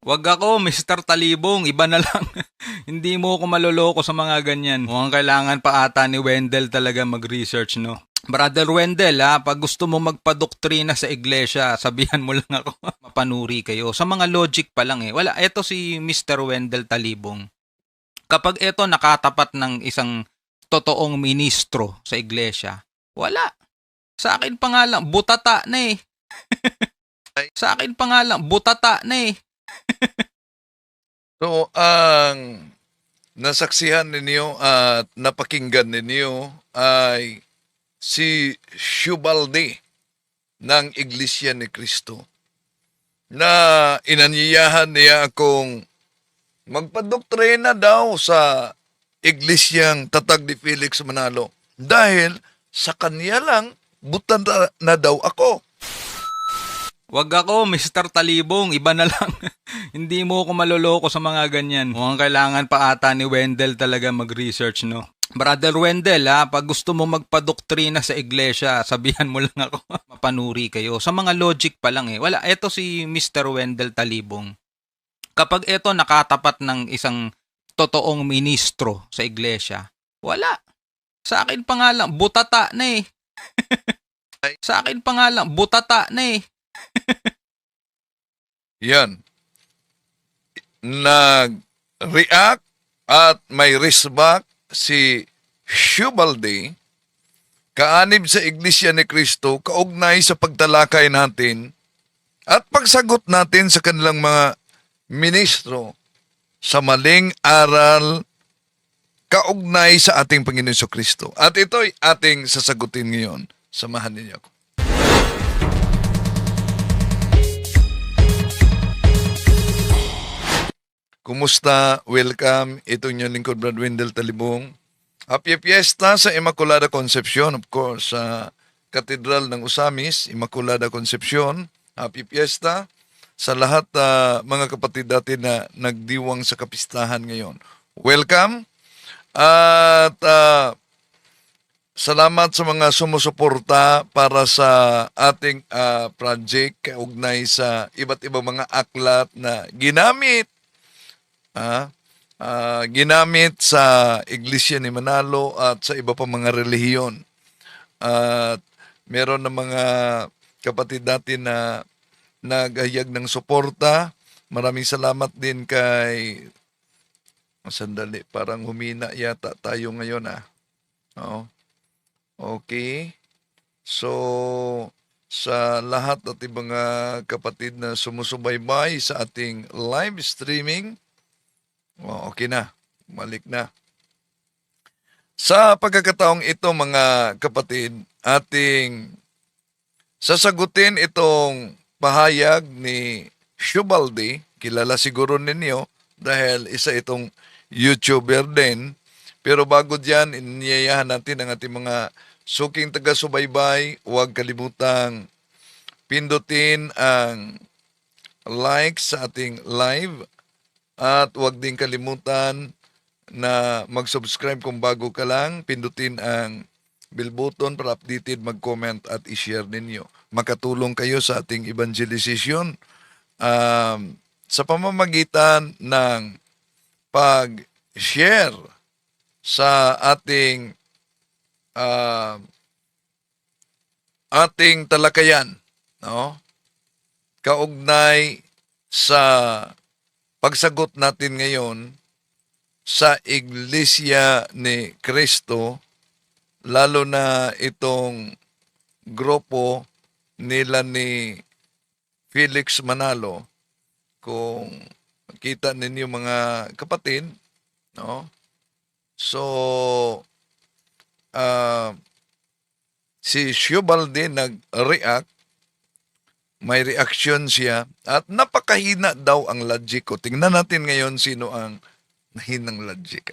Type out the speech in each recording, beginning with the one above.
Wag ako, Mr. Talibong, iba na lang. Hindi mo ako maloloko sa mga ganyan. Mukhang kailangan pa ata ni Wendell talaga mag-research, no? Brother Wendell, pag gusto mo magpadoktrina sa iglesia, sabihan mo lang ako. Mapanuri kayo. Sa mga logic pa lang Wala, eto si Mr. Wendell Talibong. Kapag eto nakatapat ng isang totoong ministro sa iglesia, wala. Sa akin pa nga lang, butata na Sa akin pa nga lang, butata na So, ang nasaksihan ninyo at napakinggan ninyo ay si Shubaldi ng Iglesia ni Cristo na inanyayahan niya akong magpadoktrina daw sa Iglesyang Tatag ni Felix Manalo dahil sa kanya lang butan na daw ako. Wag ako, Mr. Talibong, iba na lang. Hindi mo ako maloloko sa mga ganyan. Mukhang kailangan pa ata ni Wendell talaga mag-research, no? Brother Wendell, pag gusto mo magpadoktrina sa iglesia, sabihan mo lang ako. Mapanuri kayo. Sa mga logic pa lang Wala, eto si Mr. Wendell Talibong. Kapag eto nakatapat ng isang totoong ministro sa iglesia, wala. Sa akin pa nga lang, butata na Sa akin pa nga lang, butata na Yan. Nag-react at may resback si Shubaldi kaanib sa Iglesia ni Cristo kaugnay sa pagtalakay natin at pagsagot natin sa kanilang mga ministro sa maling aral kaugnay sa ating Panginoon Kristo. At ito'y ating sasagutin ngayon. Samahan ninyo ako. Kumusta? Welcome. Ito yung lingkod Brad Wendell Talibong. Happy Fiesta sa Immaculada Concepcion, of course, sa Katedral ng Usamis, Immaculada Concepcion. Happy Fiesta sa lahat mga kapatid natin na nagdiwang sa kapistahan ngayon. Welcome at salamat sa mga sumusuporta para sa ating project kaugnay sa iba't ibang mga aklat na ginamit sa Iglesia ni Manalo at sa iba pa mga relihiyon. At meron na mga kapatid natin na naghayag ng suporta. Maraming salamat din kay sandali, parang humina yata tayo ngayon Oo. Okay. So, sa lahat at mga kapatid na sumusubaybay sa ating live streaming, okay na. Balik na. Sa pagkakataong ito mga kapatid, ating sasagutin itong pahayag ni Shubaldi. Kilala siguro ninyo dahil isa itong YouTuber din. Pero bago dyan, iniyayahan natin ang ating mga suking taga-subaybay. Huwag kalimutang pindutin ang like sa ating live at huwag din kalimutan na mag-subscribe kung bago ka lang. Pindutin ang bell button para updated, mag-comment at i-share ninyo. Makatulong kayo sa ating evangelization sa pamamagitan ng pag-share sa ating talakayan, no? Kaugnay sa pagsagot natin ngayon sa Iglesia ni Cristo, lalo na itong grupo nila ni Felix Manalo. Kung makita ninyo mga kapatid, no? So, si Shubaldi nag-react, may reaction siya, at napakahina daw ang logic ko. Tingnan natin ngayon sino ang nahinang logic,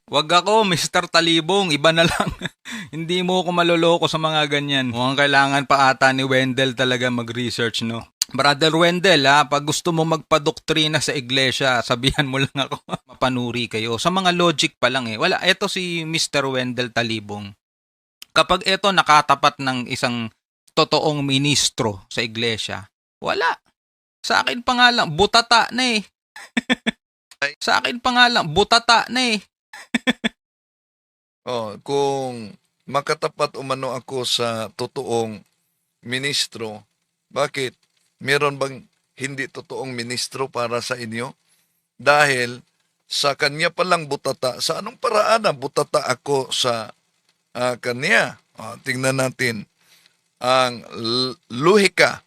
Wag ako, Mr. Talibong, iba na lang. Hindi mo ako maloloko sa mga ganyan. Mukhang kailangan pa ata ni Wendell talaga mag-research, no? Brother Wendell, pag gusto mo magpadoktrina sa iglesia, sabihan mo lang ako. Mapanuri kayo. Sa mga logic pa lang Wala, eto si Mr. Wendell Talibong. Kapag eto nakatapat ng isang totoong ministro sa iglesia, wala. Sa akin pa nga lang, butata na eh. Sa akin pa nga lang, butata na eh. Kung makatapat umano ako sa totoong ministro, bakit? Meron bang hindi totoong ministro para sa inyo? Dahil sa kanya palang butata, sa anong paraan na butata ako sa kanya? Tingnan natin ang luhika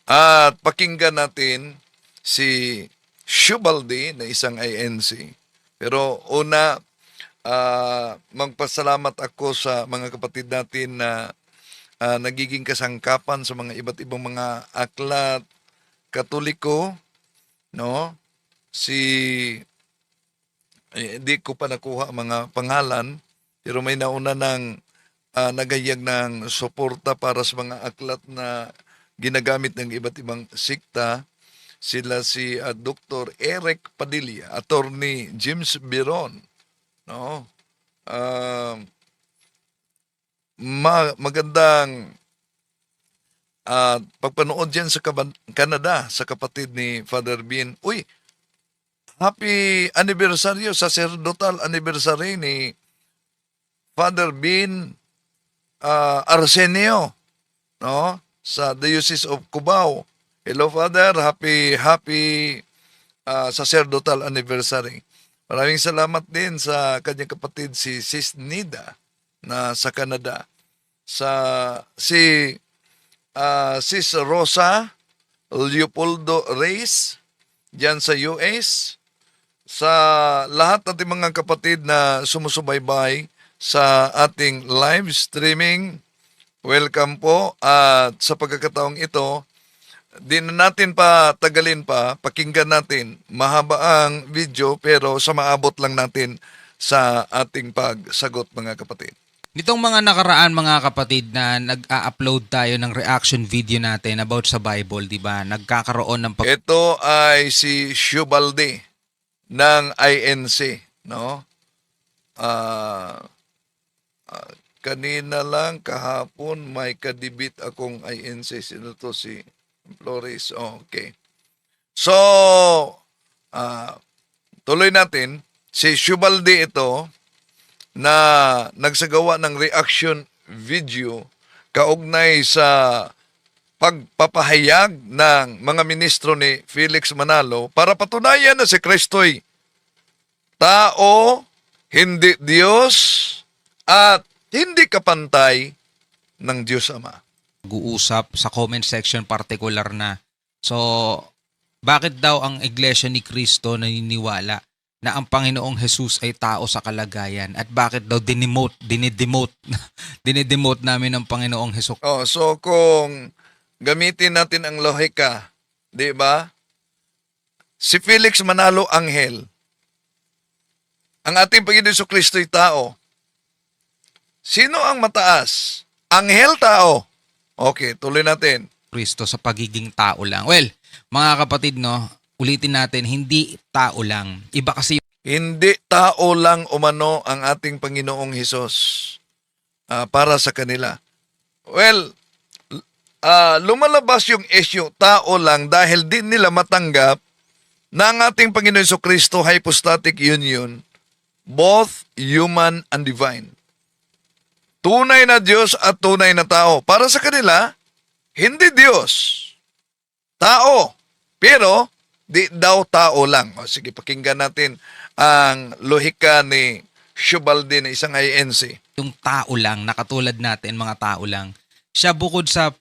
at pakinggan natin si Shubaldi na isang INC. Pero una, magpasalamat ako sa mga kapatid natin na nagiging kasangkapan sa mga iba't ibang mga aklat Katoliko, no? Di ko pa nakuha ang mga pangalan, pero may nauna ng nagayag ng suporta para sa mga aklat na ginagamit ng iba't ibang sikta. Sila si Dr. Eric Padilla, Attorney James Biron, no? Magandang pagpanood dyan sa Canada sa kapatid ni Father Bean. Uy, happy anniversary, sacerdotal anniversary ni Father Bean Arsenio, no? Sa Diocese of Cubao. Hello Father, happy sacerdotal anniversary. Maraming salamat din sa kanyang kapatid si Sis Nida na sa Canada. Sis Rosa Leopoldo Reyes diyan sa US. Sa lahat nating mga kapatid na sumusubaybay sa ating live streaming, welcome po. At sa pagkakataong ito, di na natin pa tagalin pa, pakinggan natin. Mahaba ang video pero sa maabot lang natin sa ating pagsagot mga kapatid. Nitong mga nakaraan mga kapatid na nag-a-upload tayo ng reaction video natin about sa Bible, di ba? Nagkakaroon ng Ito ay si Shubaldi ng INC, no? Kanina lang kahapon may kadibit akong INC. Sino to? Si Flores. Okay. So, tuloy natin. Si Shubaldi ito na nagsagawa ng reaction video kaugnay sa pagpapahayag ng mga ministro ni Felix Manalo para patunayan na si Kristo'y tao, hindi Diyos, at hindi kapantay ng Diyos Ama. Pag-uusap sa comment section particular na. So, bakit daw ang Iglesia ni Cristo naniniwala na ang Panginoong Jesus ay tao sa kalagayan at bakit daw dinidemote namin ang Panginoong Jesus? So kung gamitin natin ang lohika, di ba? Si Felix Manalo anghel. Ang ating Panginoon Jesucristo ay tao. Sino ang mataas? Anghel, tao. Okay, tuloy natin. Kristo sa pagiging tao lang. Well, mga kapatid, no, ulitin natin, hindi tao lang. Iba kasi Hindi tao lang umano ang ating Panginoong Hesus para sa kanila. Well, lumalabas yung issue, tao lang dahil din nila matanggap na ang ating Panginoon Jesucristo hypostatic union, both human and divine. Tunay na Diyos at tunay na tao. Para sa kanila, hindi Diyos. Tao. Pero, di daw tao lang. Sige, pakinggan natin ang lohika ni Shubaldi na isang INC. yung tao lang, nakatulad natin, mga tao lang. Siya bukod sa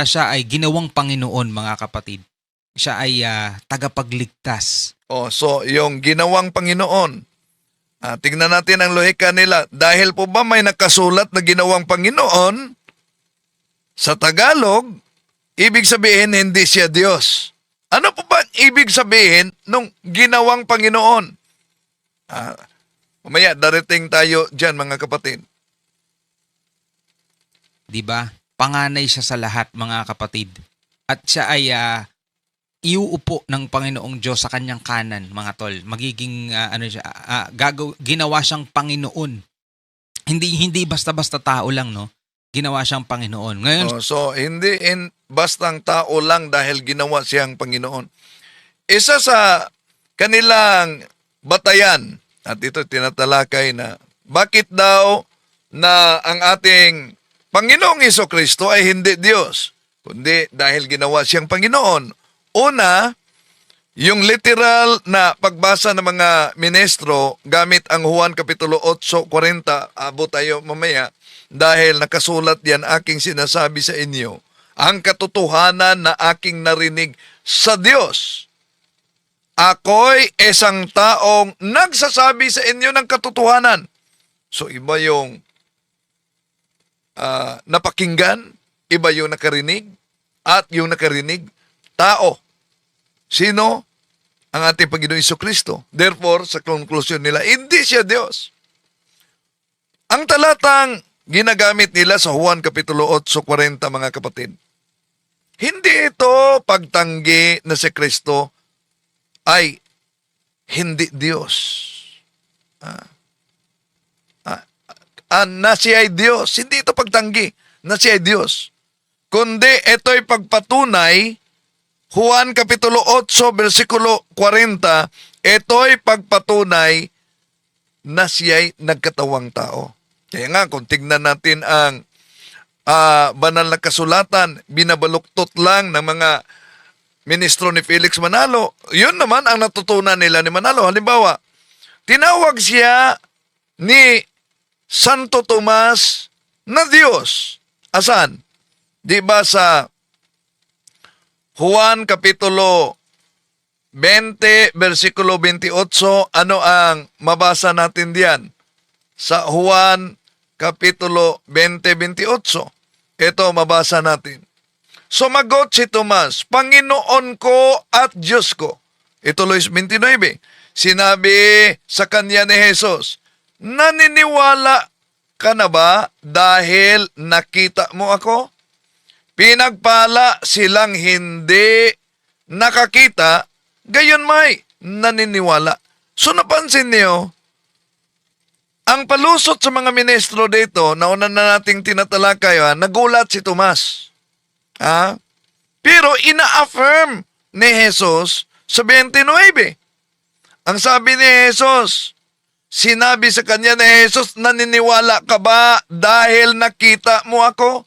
siya ay ginawang Panginoon, mga kapatid. Siya ay tagapagligtas. So, yung ginawang Panginoon. Tingnan natin ang lohika nila. Dahil po ba may nakasulat na ginawang Panginoon, sa Tagalog, ibig sabihin hindi siya Diyos. Ano po ba ibig sabihin nung ginawang Panginoon? Umaya, darating tayo dyan mga kapatid. Di ba? Panganay siya sa lahat, mga kapatid. At siya ay iuupo ng Panginoong Diyos sa kanyang kanan, mga tol. Magiging ginawa siyang Panginoon. Hindi basta-basta tao lang, no? Ginawa siyang Panginoon. Ngayon, So bastang tao lang dahil ginawa siyang Panginoon. Isa sa kanilang batayan, at ito tinatalakay na, bakit daw na ang ating Panginoong Hesukristo ay hindi Diyos, kundi dahil ginawa siyang Panginoon. Una, yung literal na pagbasa ng mga ministro gamit ang Juan Kapitulo 8:40, abot tayo mamaya, dahil nakasulat yan aking sinasabi sa inyo, ang katotohanan na aking narinig sa Diyos. Ako'y isang taong nagsasabi sa inyo ng katotohanan. So iba yung napakinggan, iba yung nakarinig, at yung nakarinig, tao. Sino? Ang ating Panginoon Hesukristo. Therefore, sa konklusyon nila, hindi siya Diyos. Ang talatang ginagamit nila sa Juan Kapitulo 8:40, mga kapatid, hindi ito pagtanggi na si Kristo ay hindi Diyos. Na siya ay Diyos. Hindi ito pagtanggi na siya ay Diyos. Kundi ito'y pagpatunay, Juan Kapitulo 8, versikulo 40, ito'y pagpatunay na siya'y nagkatawang tao. Kaya nga, kung tignan natin ang banal na kasulatan, binabaluktot lang ng mga ministro ni Felix Manalo, yun naman ang natutunan nila ni Manalo. Halimbawa, tinawag siya ni Santo Tomas na Diyos. Asan? Di ba sa Juan Kapitulo 20, versikulo 28, ano ang mabasa natin diyan? Sa Juan Kapitulo 20, 28. Ito mabasa natin. Sumagot si Tomas, Panginoon ko at Diyos ko. Ito Luis 29. Sinabi sa kanya ni Jesus, naniniwala ka na ba dahil nakita mo ako? Pinagpala silang hindi nakakita, gayon may naniniwala. So napansin niyo, ang palusot sa mga ministro dito, nauna na nating tinatalakay, nagulat si Tomas. Pero ina-affirm ni Jesus sa 29. Ang sabi ni Jesus, sinabi sa kanya ni Jesus, naniniwala ka ba dahil nakita mo ako?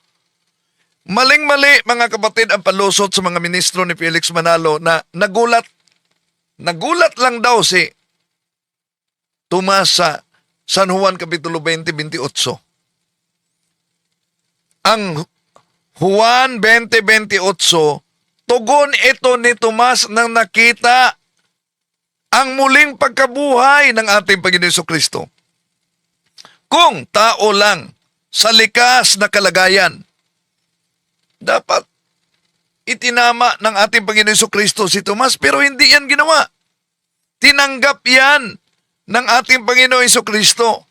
Maling-mali, mga kapatid, ang palusot sa mga ministro ni Felix Manalo na nagulat lang daw si Tomas sa San Juan Kapitulo 20, 28. Ang Juan 20, 28, tugon ito ni Tomas nang nakita ang muling pagkabuhay ng ating Panginoon Hesukristo. Kung tao lang sa likas na kalagayan, dapat itinama ng ating Panginoon Hesukristo si Tomas, pero hindi yan ginawa. Tinanggap yan ng ating Panginoon Hesukristo.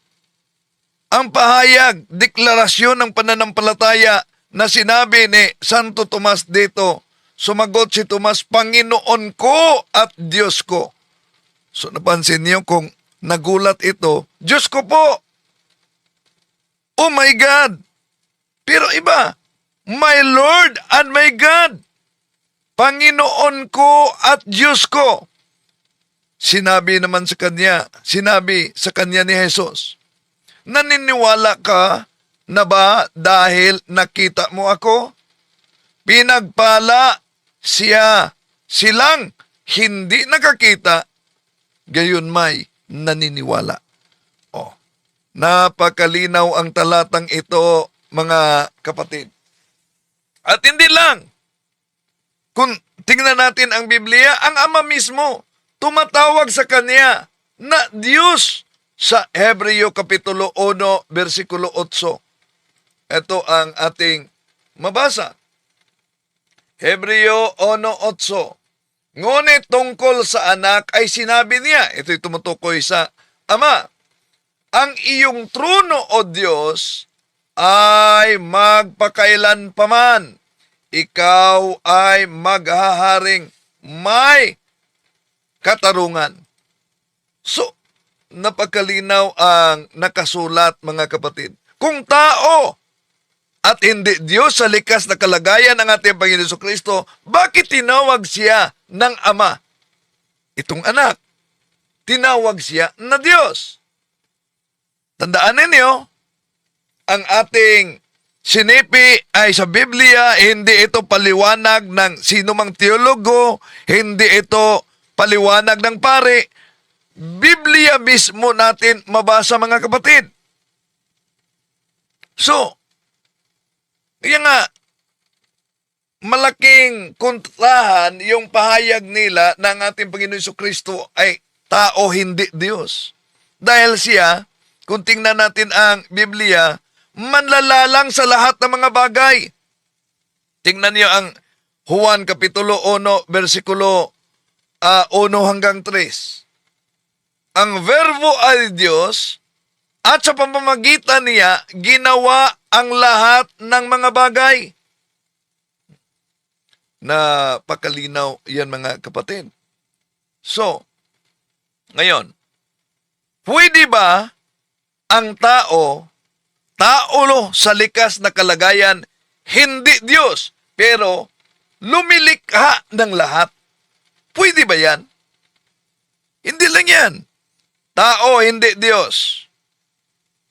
Ang pahayag, deklarasyon ng pananampalataya na sinabi ni Santo Tomas dito, sumagot si Tomas, Panginoon ko at Diyos ko. So napansin niyo kung nagulat ito, Diyos ko po. Oh my God. Pero iba, my Lord and my God. Panginoon ko at Diyos ko. Sinabi sa kanya ni Jesus, naniniwala ka na ba dahil nakita mo ako? Pinagpala silang hindi nakakita, gayon may naniniwala. Napakalinaw ang talatang ito, mga kapatid. At hindi lang, kung tingnan natin ang Biblia, ang Ama mismo tumatawag sa kanya na Diyos sa Hebreo Kapitulo 1, versikulo 8. Ito ang ating mabasa. Hebreo 1:8. Ngunit tungkol sa anak ay sinabi niya, ito'y tumutukoy sa Ama, ang iyong trono, O Diyos, ay magpakailan paman. Ikaw ay maghaharing may katarungan. So, napakalinaw ang nakasulat, mga kapatid. Kung tao at hindi Diyos sa likas na kalagayan ng ating Panginoon Jesucristo, bakit tinawag siya ng Ama? Itong anak, tinawag siya na Diyos. Tandaan ninyo, ang ating sinipi ay sa Biblia, hindi ito paliwanag ng sino mang teologo, hindi ito paliwanag ng pare. Biblia mismo natin mabasa, mga kapatid. So, kaya nga, malaking kontrahan yung pahayag nila na ang ating Panginoon Jesucristo ay tao, hindi Diyos. Dahil siya, kung tingnan natin ang Biblia, manlalalang sa lahat ng mga bagay. Tingnan niyo ang Juan Kapitulo 1, versikulo 1 hanggang 3. Ang verbo ay Diyos, at sa pamamagitan niya, ginawa ang lahat ng mga bagay. Napakalinaw yan, mga kapatid. So, ngayon, pwede ba ang tao sa likas na kalagayan, hindi Diyos, pero lumilikha ng lahat? Pwede ba yan? Hindi lang yan. Tao, hindi Diyos.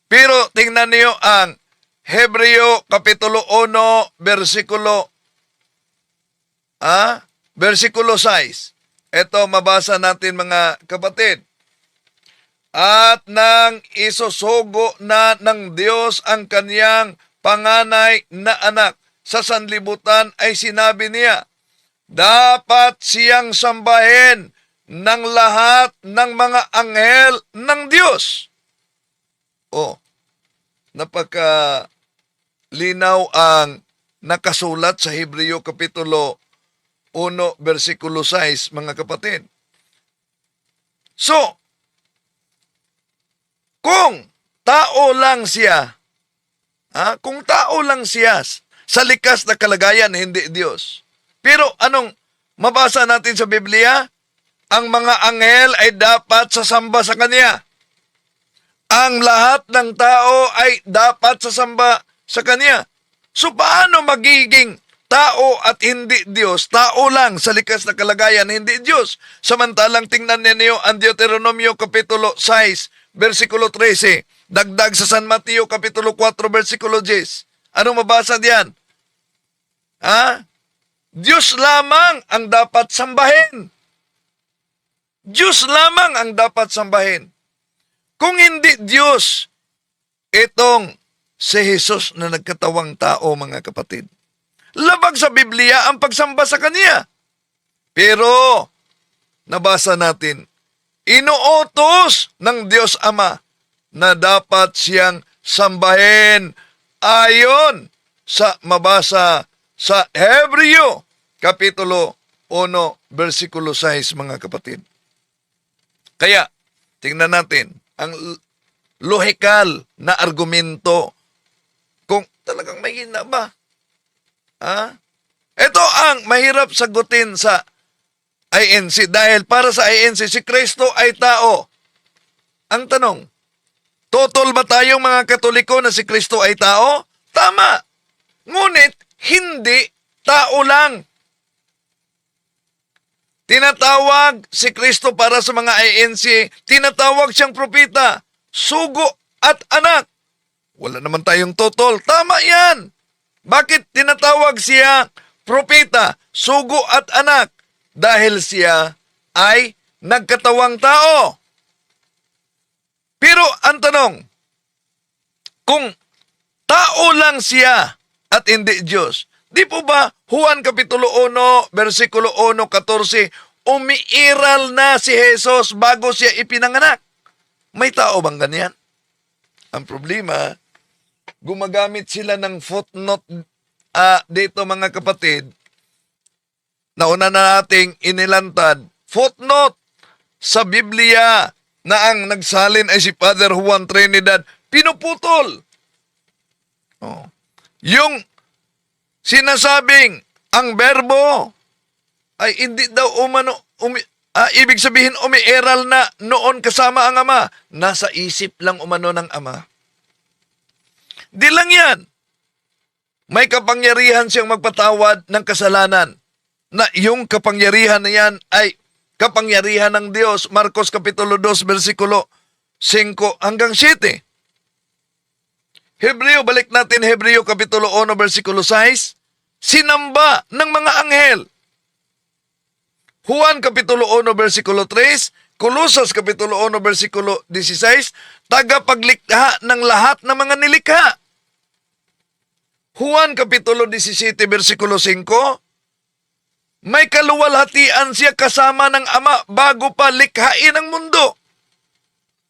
Pero tingnan niyo ang Hebreo Kapitulo 1, versikulo 6. Ito, mabasa natin, mga kapatid. At nang isusugo na ng Diyos ang kaniyang panganay na anak sa sanlibutan, ay sinabi niya, dapat siyang sambahin ng lahat ng mga anghel ng Diyos. Napaka-linaw ang nakasulat sa Hebreo Kapitulo 1, versikulo 6, mga kapatid. So, kung tao lang siya, sa likas na kalagayan, hindi Diyos. Pero anong mabasa natin sa Biblia? Ang mga anghel ay dapat sasamba sa Kanya. Ang lahat ng tao ay dapat sasamba sa Kanya. So paano magiging tao at hindi Diyos? Tao lang sa likas na kalagayan, hindi Diyos. Samantalang tingnan ninyo ang Deuteronomio Kapitulo 6, versikulo 13. Dagdag sa San Mateo Kapitulo 4, versikulo 10. Anong mabasa diyan? Diyos lamang ang dapat sambahin. Diyos lamang ang dapat sambahin. Kung hindi Diyos, itong si Jesus na nagkatawang tao, mga kapatid. Labag sa Biblia ang pagsamba sa Kanya. Pero, nabasa natin, inuutos ng Diyos Ama na dapat siyang sambahin ayon sa mabasa sa Hebreo Kapitulo 1, versikulo 6, mga kapatid. Kaya, tingnan natin ang lohikal na argumento kung talagang may hina ba. Ito ang mahirap sagutin sa INC dahil para sa INC, si Kristo ay tao. Ang tanong, totoo ba tayong mga Katoliko na si Kristo ay tao? Tama. Ngunit, hindi tao lang. Tinatawag si Kristo para sa mga INC, tinatawag siyang propeta, sugo at anak. Wala naman tayong totol. Tama yan. Bakit tinatawag siya propeta, sugo at anak? Dahil siya ay nagkatawang tao. Pero ang tanong, kung tao lang siya at hindi Diyos, di po ba Juan Kapitulo 1, versikulo 1, 14, umiiral na si Jesus bago siya ipinanganak? May tao bang ganyan? Ang problema, gumagamit sila ng footnote dito, mga kapatid. Nauna na nating inilantad. Footnote sa Biblia na ang nagsalin ay si Father Juan Trinidad, pinuputol. Yung sinasabing ang berbo ay hindi daw ibig sabihin umiiral na noon kasama ang Ama. Nasa isip lang umano ng Ama. Di lang yan. may kapangyarihan siyang magpatawad ng kasalanan. Na yung kapangyarihan na yan ay kapangyarihan ng Diyos. Marcos Kapitulo 2, versikulo 5 hanggang 7. Hebreo, balik natin Hebreo Kapitulo 1, versikulo 6. Sinamba ng mga anghel. Juan Kapitulo 1, versikulo 3. Colosas Kapitulo 1, versikulo 16. Tagapaglikha ng lahat ng mga nilikha. Juan Kapitulo 17, versikulo 5. May kaluwalhatian siya kasama ng Ama bago pa likhain ang mundo.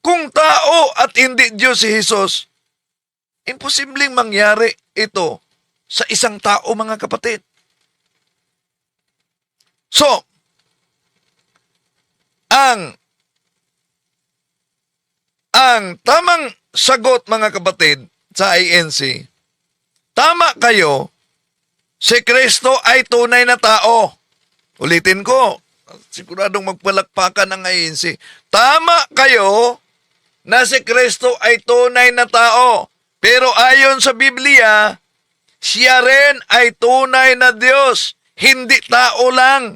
Kung tao at hindi Diyos si Jesus, imposibleng mangyari ito sa isang tao, mga kapatid. So, ang tamang sagot, mga kapatid, sa INC, tama kayo, si Kristo ay tunay na tao. Ulitin ko, siguradong magpalakpakan ang INC. Tama kayo na si Kristo ay tunay na tao. Pero ayon sa Biblia, siya rin ay tunay na Diyos, hindi tao lang.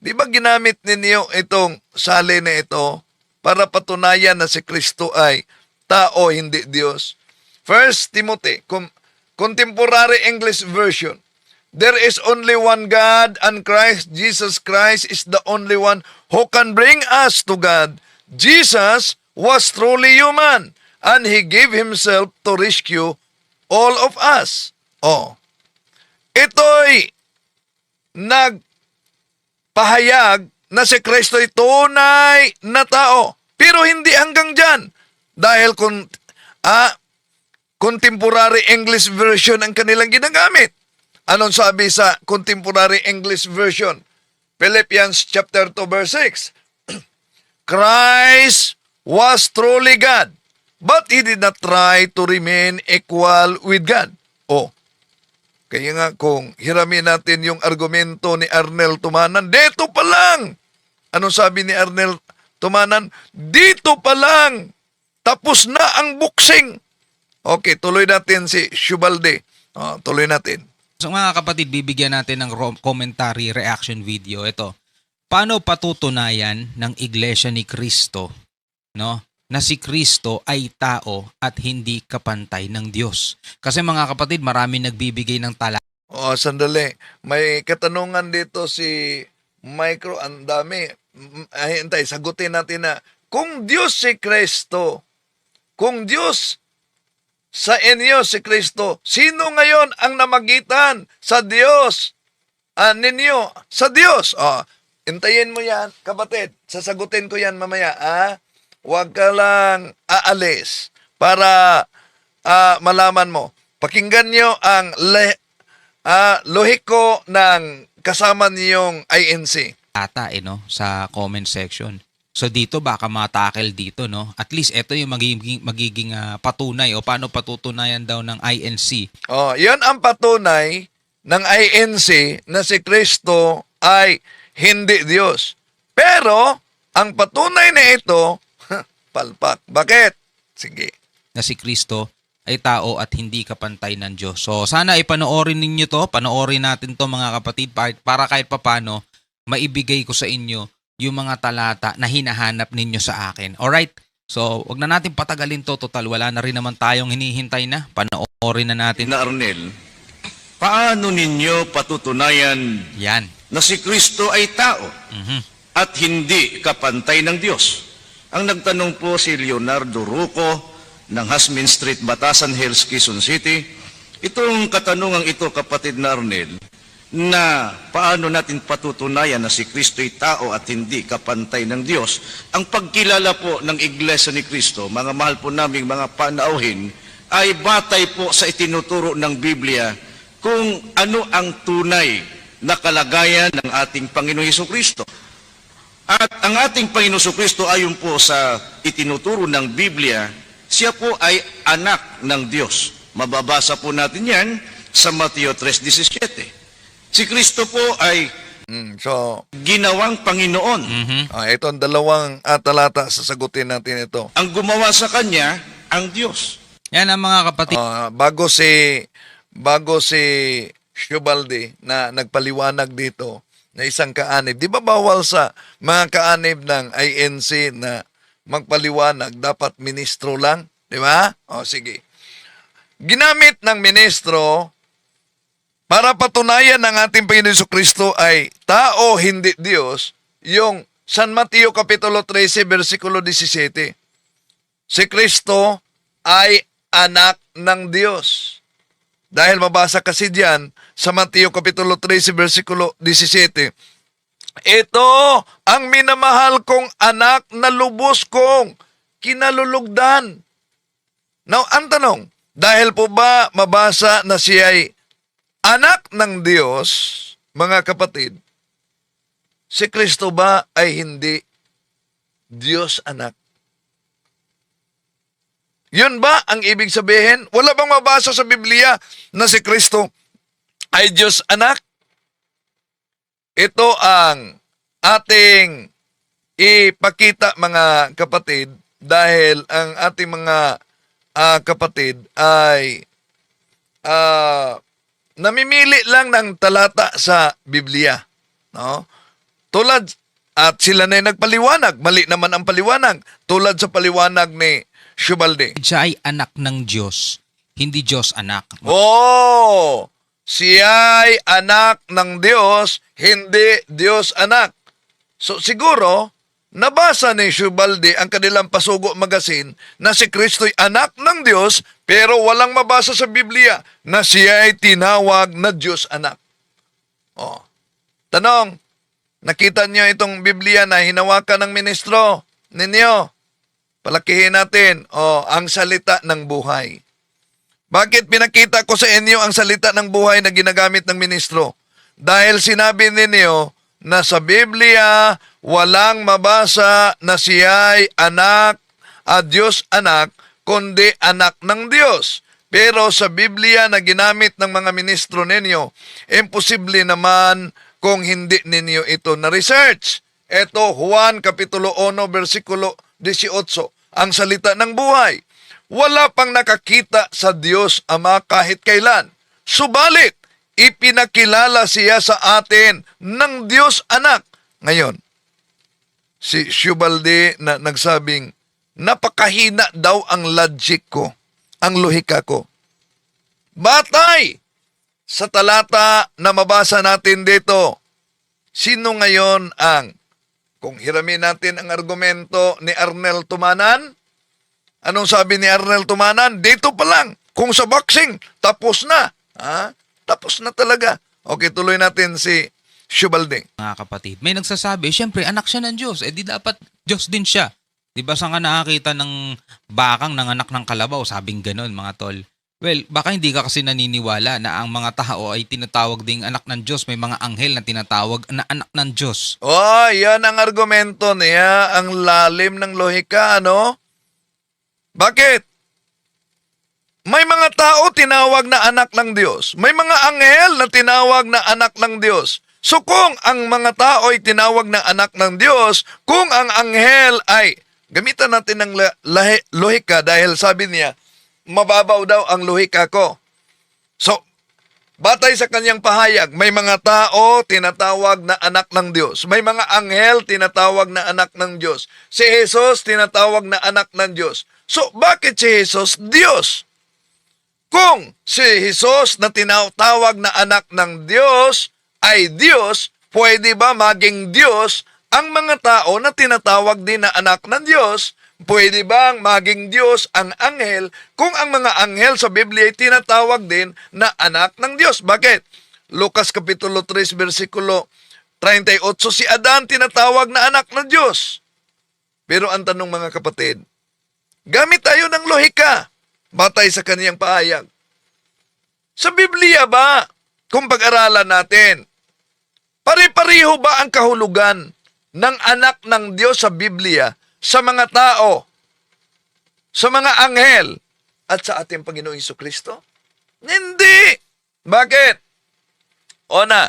Di ba ginamit ninyo itong sali na ito para patunayan na si Kristo ay tao, hindi Diyos? 1 Timothy, Contemporary English Version. There is only one God, and Christ, Jesus Christ, is the only one who can bring us to God. Jesus was truly human, and He gave Himself to rescue all of us. Oh, ito'y nagpahayag na si Kristo ay tunay na tao. Pero hindi hanggang dyan. Dahil Contemporary English Version ang kanilang ginagamit. Anong sabi sa Contemporary English Version? Philippians chapter 2, verse 6. Christ was truly God, but He did not try to remain equal with God. Oh, kaya nga kung hiramin natin yung argumento ni Arnel Tumanan, dito pa lang. Anong sabi ni Arnel Tumanan? Dito pa lang. Tapos na ang boxing. Okay, tuloy natin si Shubalde. Tuloy natin. So mga kapatid, bibigyan natin ng commentary reaction video. Ito, paano patutunayan ng Iglesia ni Cristo, no, na si Kristo ay tao at hindi kapantay ng Diyos? Kasi mga kapatid, marami nagbibigay ng tala. Sandali. May katanungan dito si Micro. Ang dami. Ay, hintay, sagutin natin na kung Diyos si Kristo, kung Diyos sa inyo si Kristo, sino ngayon ang namagitan sa Diyos? Ninyo, sa Diyos. Hintayin mo yan, kapatid. Sasagutin ko yan mamaya. Huwag ka lang aalis para malaman mo. Pakinggan nyo ang lohiko ng kasama niyong INC. Ata no, sa comment section. So dito baka matakel dito, no? At least ito yung magiging patunay o paano patutunayan daw ng INC. Yan ang patunay ng INC na si Kristo ay hindi Diyos. Pero ang patunay na ito, palpak. Bakit? Sige. Na si Kristo ay tao at hindi kapantay ng Diyos. So sana ipanoorin ninyo to, panoorin natin to mga kapatid para kahit papano maibigay ko sa inyo yung mga talata na hinahanap ninyo sa akin. Alright? So, wag na natin patagalin to. Total, wala na rin naman tayong hinihintay na. Panoorin na natin. Na Arnel, paano ninyo patutunayan Yan. na si Kristo ay tao at hindi kapantay ng Diyos? Ang nagtanong po si Leonardo Ruco ng Hasmin Street, Batasan Hills, Quezon City. Itong katanungang ito, kapatid na Arnel, na paano natin patutunayan na si Kristo ay tao at hindi kapantay ng Diyos. Ang pagkilala po ng Iglesia ni Kristo, mga mahal po naming mga panauhin, ay batay po sa itinuturo ng Biblia kung ano ang tunay na kalagayan ng ating Panginoong Hesukristo. At ang ating Panginoong Hesukristo ayon po sa itinuturo ng Biblia, siya po ay anak ng Diyos. Mababasa po natin yan sa Mateo 3:17. Si Kristo po ay ginawang Panginoon. Ito ang dalawang talata. Sasagutin natin ito. Ang gumawa sa Kanya, ang Diyos. Yan ang mga kapatid. Bago si bago si Shubaldi na nagpaliwanag dito na isang kaanib. Di ba bawal sa mga kaanib ng INC na magpaliwanag, dapat ministro lang? Di ba? O sige. Ginamit ng ministro para patunayan ng ating Panginoon Jesucristo ay tao, hindi Diyos, yung San Mateo Kapitulo 13, versikulo 17. Si Kristo ay anak ng Diyos. Dahil mabasa kasi diyan sa Mateo Kapitulo 13, versikulo 17. Ito ang minamahal kong anak na lubos kong kinalulugdan. Now, ang tanong, dahil po ba mabasa na siya ay anak ng Diyos, mga kapatid, si Kristo ba ay hindi Diyos anak? Yun ba ang ibig sabihin? Wala bang mabasa sa Biblia na si Kristo ay Diyos anak? Ito ang ating ipakita, mga kapatid, dahil ang ating mga kapatid ay namimili lang ng talata sa Biblia. No? Tulad, at sila na nagpaliwanag, mali naman ang paliwanag, tulad sa paliwanag ni Shubaldi. Siya ay anak ng Diyos, hindi Diyos anak. Oh, siya ay anak ng Diyos, hindi Diyos anak. So siguro, nabasa ni Shubaldi ang kanilang Pasugo Magazine na si Kristo'y anak ng Diyos, pero walang mabasa sa Biblia na siya ay tinawag na Diyos anak. Oh. Tanong, nakita niyo itong Biblia na hinawakan ng ministro ninyo? Palakihin natin, ang salita ng buhay. Bakit pinakita ko sa inyo ang salita ng buhay na ginagamit ng ministro? Dahil sinabi ninyo na sa Biblia walang mabasa na siya ay anak at Diyos anak, kundi anak ng Diyos. Pero sa Biblia na ginamit ng mga ministro ninyo, imposible naman kung hindi ninyo ito na-research. Ito, Juan Kapitulo 1, versikulo 18, ang salita ng buhay. Wala pang nakakita sa Diyos Ama kahit kailan. Subalit, ipinakilala siya sa atin ng Diyos Anak. Ngayon, si Shubaldi na nagsabing, napakahina daw ang logic ko, ang lohika ko. Batay sa talata na mabasa natin dito, sino ngayon ang, kung hiramin natin ang argumento ni Arnel Tumanan, anong sabi ni Arnel Tumanan? Dito pa lang, kung sa boxing, tapos na. Tapos na talaga. Okay, tuloy natin si Shubaldi. Mga kapatid, may nagsasabi, syempre anak siya ng Diyos, di dapat Diyos din siya. Di ba saan ka nakakita ng bakang ng anak ng kalabaw? Sabing ganon, mga tol. Well, baka hindi ka kasi naniniwala na ang mga tao ay tinatawag ding anak ng Diyos. May mga anghel na tinatawag na anak ng Diyos. Oh, yan ang argumento niya, ang lalim ng lohika, ano? Bakit? May mga tao tinawag na anak ng Diyos. May mga anghel na tinawag na anak ng Diyos. So kung ang mga tao ay tinawag na anak ng Diyos, kung ang anghel ay, gamitan natin ng lohika dahil sabi niya, mababaw daw ang lohika ko. So, batay sa kanyang pahayag, may mga tao tinatawag na anak ng Diyos. May mga anghel tinatawag na anak ng Diyos. Si Jesus tinatawag na anak ng Diyos. So, bakit si Jesus Diyos? Kung si Jesus na tinatawag na anak ng Diyos ay Diyos, pwede ba maging Diyos ang mga tao na tinatawag din na anak ng Diyos? Pwede bang maging Diyos ang anghel kung ang mga anghel sa Biblia ay tinatawag din na anak ng Diyos? Bakit? Lucas Kapitulo 3, versikulo 38, si Adan tinatawag na anak ng Diyos. Pero ang tanong, mga kapatid, gamit tayo ng lohika, batay sa kaniyang pahayag. Sa Biblia ba, kung pag-aralan natin, pare-pareho ba ang kahulugan ng anak ng Diyos sa Biblia sa mga tao, sa mga anghel, at sa ating Panginoong Jesucristo? Hindi! Bakit? Una,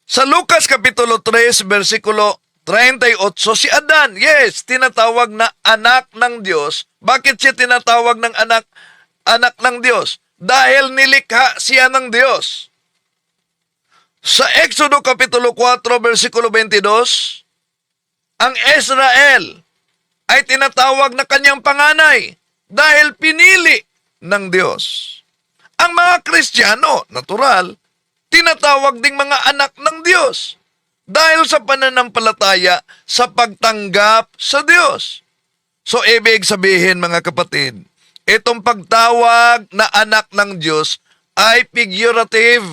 sa Lucas Kapitulo 3, versikulo 38, si Adan, yes, tinatawag na anak ng Diyos. Bakit siya tinatawag ng anak ng Diyos? dahil nilikha siya ng Diyos. Sa Exodo Kapitulo 4, versikulo 22, ang Israel ay tinatawag na kanyang panganay dahil pinili ng Diyos. Ang mga Kristiyano, natural, tinatawag ding mga anak ng Diyos dahil sa pananampalataya sa pagtanggap sa Diyos. So, ibig sabihin mga kapatid, itong pagtawag na anak ng Diyos ay figurative,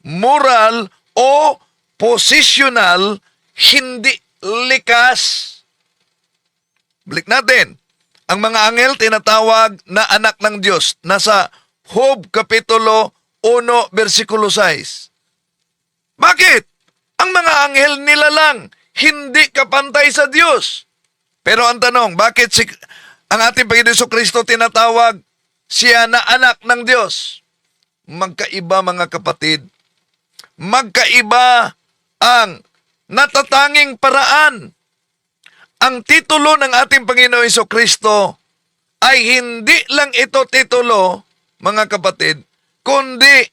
moral o positional, hindi likas. Balik natin. Ang mga anghel tinatawag na anak ng Diyos. Nasa Job Kapitulo 1, versikulo 6. Bakit? Ang mga anghel nilalang, hindi kapantay sa Diyos. Pero ang tanong, bakit ang ating Panginoon Jesucristo tinatawag siya na anak ng Diyos? Magkaiba mga kapatid. Magkaiba ang natatanging paraan. Ang titulo ng ating Panginoon Jesucristo ay hindi lang ito titulo, mga kapatid, kundi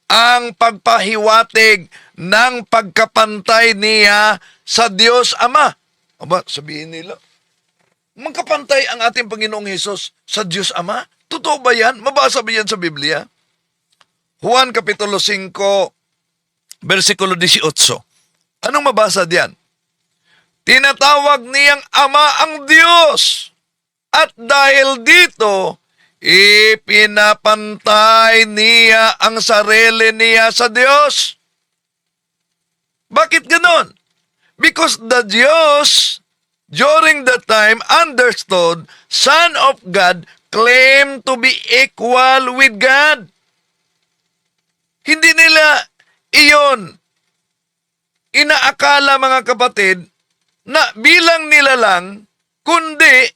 ang pagpahiwatig ng pagkapantay niya sa Diyos Ama. Aba, sabihin nila, magkapantay ang ating Panginoong Hesus sa Diyos Ama? Totoo ba yan? Mabasa ba yan sa Biblia? Juan Kapitulo 5, versikulo 18. Anong mabasa diyan? Tinatawag niyang Ama ang Diyos. At dahil dito, ipinapantay niya ang sarili niya sa Diyos. Bakit ganon? Because the Diyos, during that time, understood Son of God claimed to be equal with God. Hindi nila iyon inaakala, mga kapatid, na bilang nila lang, kundi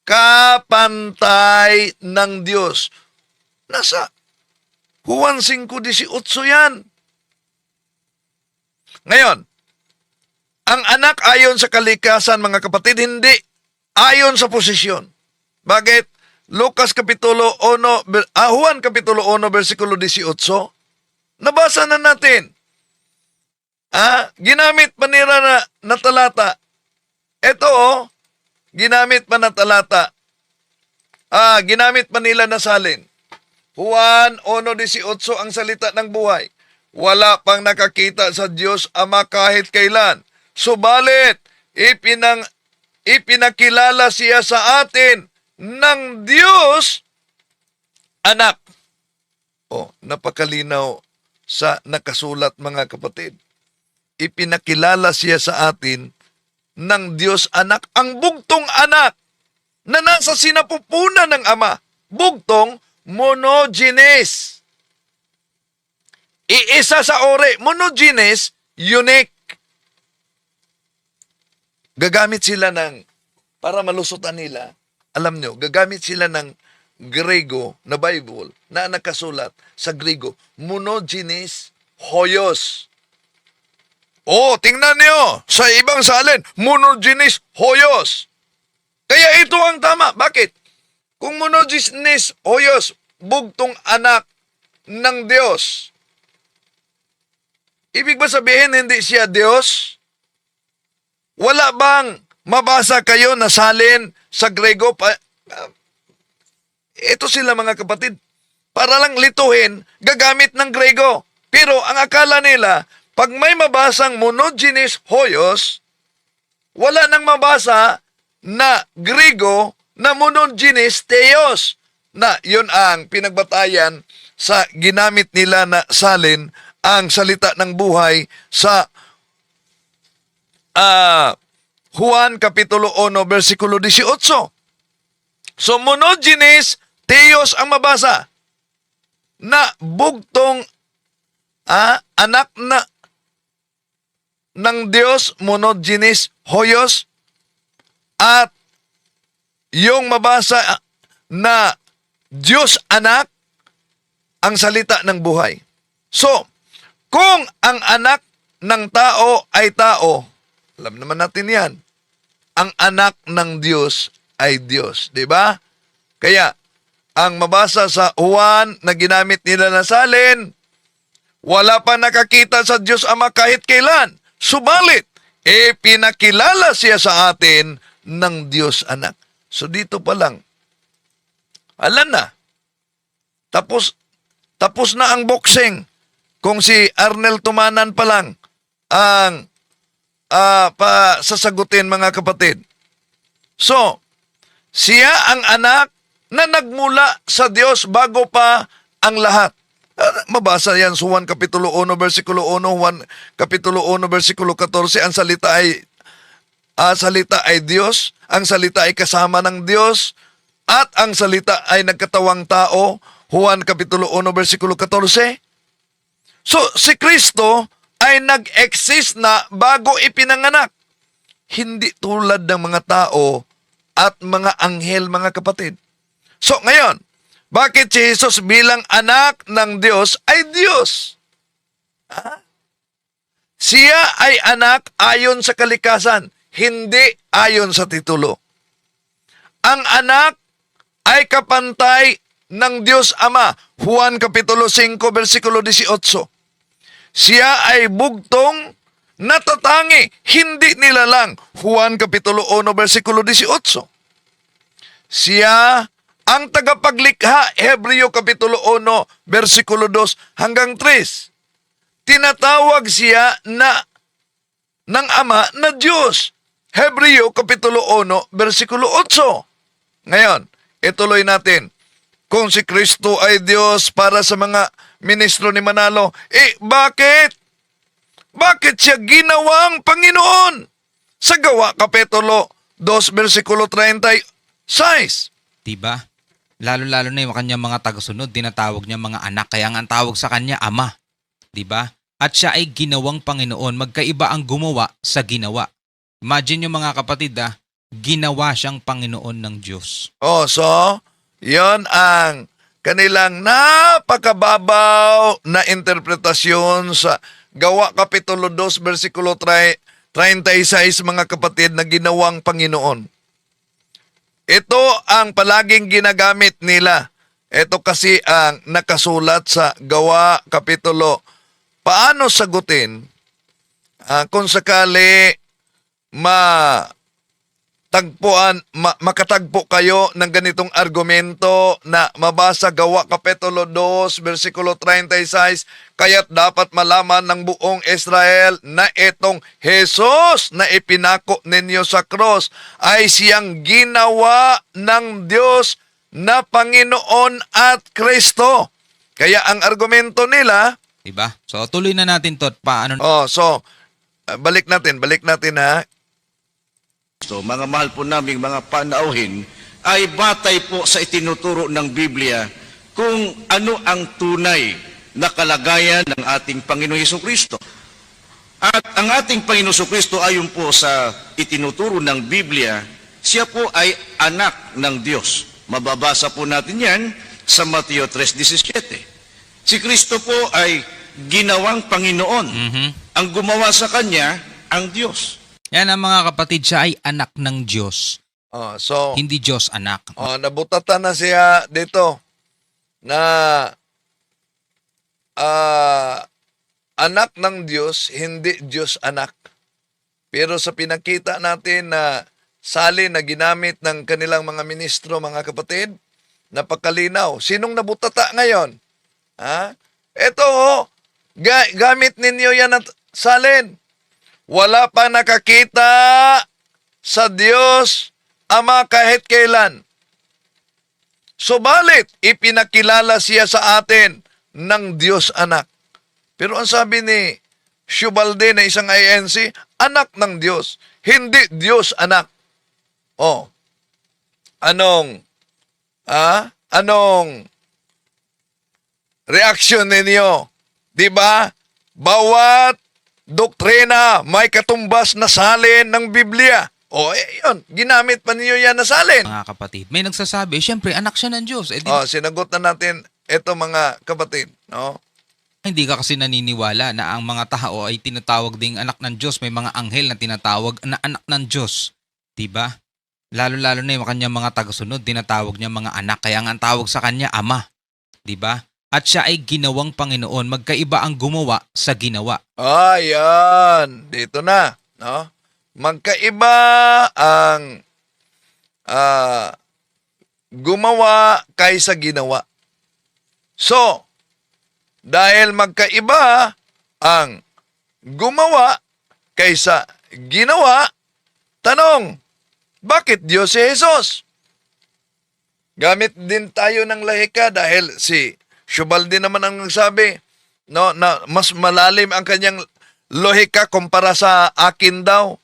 kapantay ng Diyos. Nasa Juan 5:18 yan. Ngayon, ang anak ayon sa kalikasan, mga kapatid, hindi ayon sa posisyon. Bakit? Juan Kapitulo 1, versikulo 18, nabasa na natin. Ginamit pa nila na talata. Ito, ginamit pa na talata. Ginamit pa nila na salin. Juan 1:18 ang salita ng buhay. Wala pang nakakita sa Diyos Ama kahit kailan. Subalit, ipinakilala siya sa atin ng Diyos Anak. Napakalinaw sa nakasulat, mga kapatid. Ipinakilala siya sa atin ng Diyos Anak, ang bugtong anak na nasa sinapupunan ng Ama. Bugtong monogenes. Iisa sa ori. Monogenes, unique. Gagamit sila ng, para malusutan nila, alam nyo, gagamit sila ng Grego na Bible na nakasulat sa Grego, monogenes hoyos. Tingnan niyo, sa ibang salin, monogenes hoyos. Kaya ito ang tama. Bakit? Kung monogenes hoyos, bugtong anak ng Diyos, ibig ba sabihin hindi siya Diyos? Wala bang mabasa kayo na salin sa Grego? Ito sila, mga kapatid, para lang lituhin, gagamit ng Grego. Pero ang akala nila, pag may mabasang monogenes hoyos, wala nang mabasa na Grego na monogenes theos, na yun ang pinagbatayan sa ginamit nila na salin ang salita ng buhay sa Juan Kapitulo 1, versikulo 18. So, monogenes theos ang mabasa, na bugtong anak na ng Diyos, monogenes hoyos, at yung mabasa na Diyos Anak, ang salita ng buhay. So, kung ang anak ng tao ay tao, alam naman natin yan, ang anak ng Diyos ay Diyos, di ba? Kaya, ang mabasa sa Juan na ginamit nila na salin, wala pa nakakita sa Diyos Ama kahit kailan. Subalit, pinakilala siya sa atin ng Diyos Anak. So dito pa lang, alam na, tapos na ang boxing. Kung si Arnel Tumanan pa lang ang sasagutin, mga kapatid. So, siya ang anak na nagmula sa Diyos bago pa ang lahat. Mabasa yan sa Juan Kapitulo 1, versikulo 1, Juan Kapitulo 1, versikulo 14, ang salita ay Diyos, ang salita ay kasama ng Diyos, at ang salita ay nagkatawang tao, Juan Kapitulo 1, versikulo 14. So, si Kristo ay nag-exist na bago ipinanganak. Hindi tulad ng mga tao at mga anghel, mga kapatid. So, ngayon, bakit si Jesus bilang anak ng Diyos ay Diyos? Siya ay anak ayon sa kalikasan, hindi ayon sa titulo. Ang anak ay kapantay ng Diyos Ama, Juan Kapitulo 5, versikulo 18. Siya ay bugtong natatangi, hindi nilalang, Juan Kapitulo 1, versikulo 18. Siya ang tagapaglikha, Hebreo Kapitulo 1, versikulo 2 hanggang 3. Tinatawag siya ng Ama na Diyos, Hebreo Kapitulo 1, versikulo 8. Ngayon, ituloy natin. Kung si Kristo ay Diyos para sa mga ministro ni Manalo, bakit? Bakit siya ginawang Panginoon? Sa Gawa Kapitulo 2, versikulo 36. Diba? Lalo-lalo na yung kanyang mga tagasunod, tinatawag niya mga anak, kaya ang tawag sa kanya, Ama. Diba? At siya ay ginawang Panginoon, magkaiba ang gumawa sa ginawa. Imagine yung mga kapatid, ginawa siyang Panginoon ng Diyos. So, yon ang kanilang napakababaw na interpretasyon sa Gawa Kapitulo 2, versikulo 36, mga kapatid, na ginawang Panginoon. Ito ang palaging ginagamit nila. Ito kasi ang nakasulat sa Gawa Kapitulo. Paano sagutin kung sakali makatagpo kayo ng ganitong argumento na mabasa Gawa Kapitulo 2, versikulo 36, kaya't dapat malaman ng buong Israel na itong Jesus na ipinako ninyo sa cross ay siyang ginawa ng Diyos na Panginoon at Kristo. Kaya ang argumento nila, Diba? So, tuloy na natin to. Paano? balik natin ha. So, mga mahal po naming mga panauhin, ay batay po sa itinuturo ng Biblia kung ano ang tunay na kalagayan ng ating Panginoong Hesukristo. At ang ating Panginoong Hesukristo ayon po sa itinuturo ng Biblia, siya po ay anak ng Diyos. Mababasa po natin yan sa Mateo 3:17. Si Kristo po ay ginawang Panginoon. Ang gumawa sa Kanya, ang Diyos. Yan ang mga kapatid, siya ay anak ng Diyos. Hindi Diyos anak. Nabutatan na siya dito na anak ng Diyos, hindi Diyos anak. Pero sa pinakita natin na salin na ginamit ng kanilang mga ministro, mga kapatid, napakalinaw. Sinong nabutata ngayon? Ito, gamit ninyo yan at salin. Wala pa nakakita sa Diyos Ama kahit kailan. Subalit, ipinakilala siya sa atin ng Diyos Anak. Pero ang sabi ni Shubalde na isang INC, anak ng Diyos, hindi Diyos Anak. Anong reaksyon ninyo? Diba? Bawat doktrina may katumbas na salin ng Biblia. Yun, ginamit pa ninyo yan na salin. Mga kapatid, may nagsasabi, syempre anak siya ng Diyos. Sinagot na natin ito, mga kapatid. Hindi ka kasi naniniwala na ang mga tao ay tinatawag ding anak ng Diyos. May mga anghel na tinatawag na anak ng Diyos. Diba? Lalo-lalo na yung kanyang mga tagasunod, tinatawag niya mga anak, kaya nga ang tawag sa kanya ama. 'Di ba? At siya ay ginawang Panginoon, magkaiba ang gumawa sa ginawa. Ayan, dito na, no? Magkaiba ang gumawa kaysa ginawa. So, dahil magkaiba ang gumawa kaysa ginawa, tanong, bakit Diyos si Jesus? Gamit din tayo ng lahika dahil si Shubaldi naman ang nagsabi, no, na mas malalim ang kanyang lohika kumpara sa akin daw.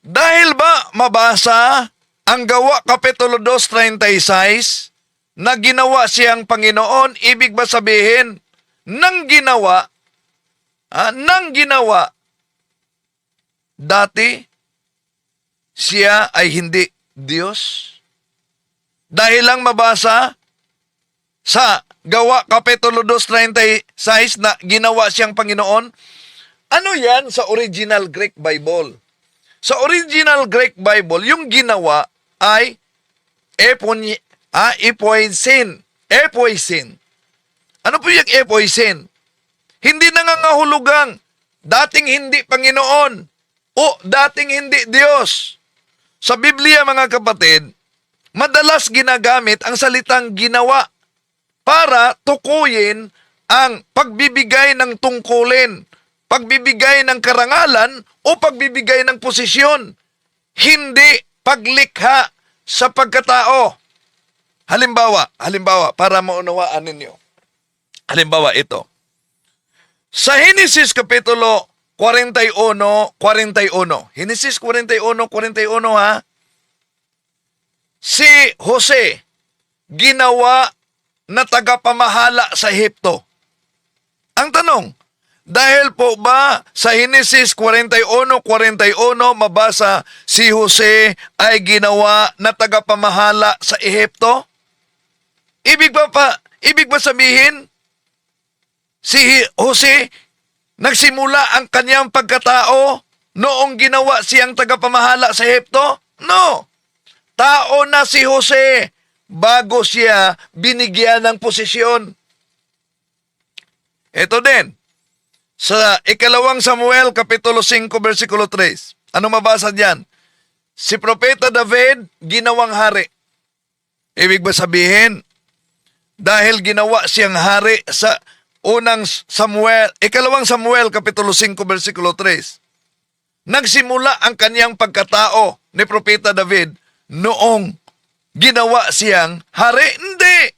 Dahil ba mabasa ang Gawa Kapitulo 2:36 na ginawa siyang Panginoon, ibig ba sabihin nang ginawa dati siya ay hindi Diyos? Dahil lang mabasa sa Gawa Kapitulo 2:36 na ginawa siyang Panginoon, ano yan sa original Greek Bible? Sa original Greek Bible, yung ginawa ay epoisin. Epoisin. Ano po yung epoisin? Hindi nangangahulugang dating hindi Panginoon o dating hindi Diyos. Sa Biblia, mga kapatid, madalas ginagamit ang salitang ginawa para tukuyin ang pagbibigay ng tungkulin, pagbibigay ng karangalan o pagbibigay ng posisyon, hindi paglikha sa pagkatao. Halimbawa, para maunawaan ninyo. Halimbawa ito. Sa Henesis Kapitulo 41. Henesis 41 ha. Si Jose, ginawa na tagapamahala sa Ehipto. Ang tanong, dahil po ba sa Henesis 41 mabasa si Jose ay ginawa na tagapamahala sa Ehipto? Ibig ba sabihin si Jose nagsimula ang kanyang pagkatao noong ginawa siyang tagapamahala sa Ehipto? No. Tao na si Jose bago siya binigyan ng posisyon. Ito din, sa ikalawang Samuel, Kapitulo 5, versikulo 3. Ano mabasa diyan? Si Propeta David, ginawang hari. Ibig ba sabihin, dahil ginawa siyang hari sa ikalawang Samuel, Kapitulo 5, versikulo 3. Nagsimula ang kanyang pagkatao ni Propeta David noong ginawa siyang hari? Hindi.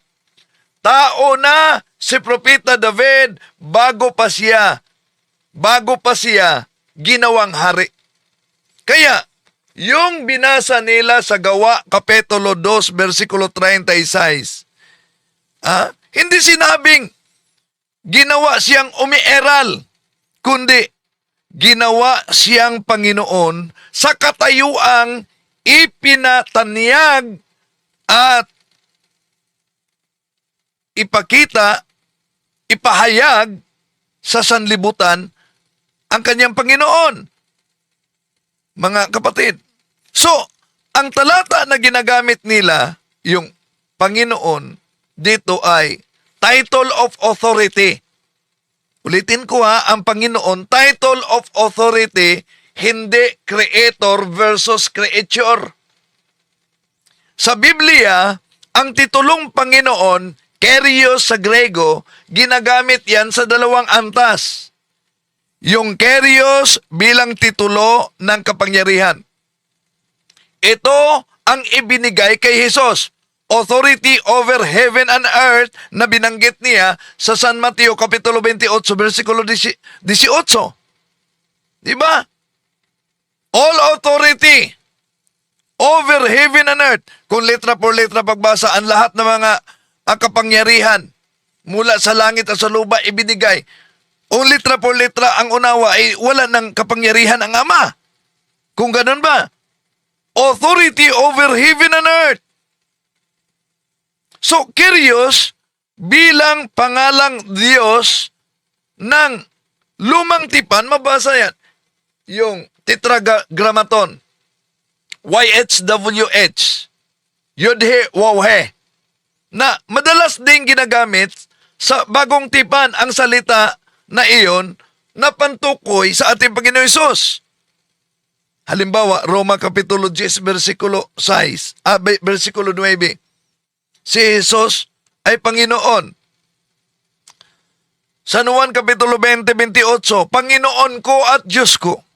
Tao na si Propeta David bago pa siya ginawang hari. Kaya, yung binasa nila sa Gawa Kapitulo 2, versikulo 36, hindi sinabing ginawa siyang umieral, kundi ginawa siyang Panginoon sa katayuang ipinatanyag at ipahayag sa sanlibutan ang kanyang Panginoon. Mga kapatid, so, ang talata na ginagamit nila, yung Panginoon, dito ay title of authority. Ulitin ko ang Panginoon, title of authority, hindi creator versus creature. Sa Biblia, ang titulong Panginoon, Kyrios sa Grego, ginagamit yan sa dalawang antas. Yung Kyrios bilang titulo ng kapangyarihan. Ito ang ibinigay kay Jesus. Authority over heaven and earth na binanggit niya sa San Mateo Kapitulo 28, versikulo 18. Diba? All authority over heaven and earth. Kung letra por letra pagbasa, ang lahat ng mga kapangyarihan mula sa langit at sa lupa ibinigay. O letra por letra ang unawa ay wala ng kapangyarihan ang Ama. Kung ganun ba? Authority over heaven and earth. So, Kyrios bilang pangalang Diyos ng lumang tipan, mabasa yan. Yung tetragrammaton. YHWH, Yodhe Wawhe, na madalas ding ginagamit sa bagong tipan ang salita na iyon na pantukoy sa ating Panginoon Hesus. Halimbawa, Roma Kapitulo 10, versikulo 6, versikulo 9. Si Jesus ay Panginoon. San Juan Kapitulo 20, 28, Panginoon ko at Diyos ko.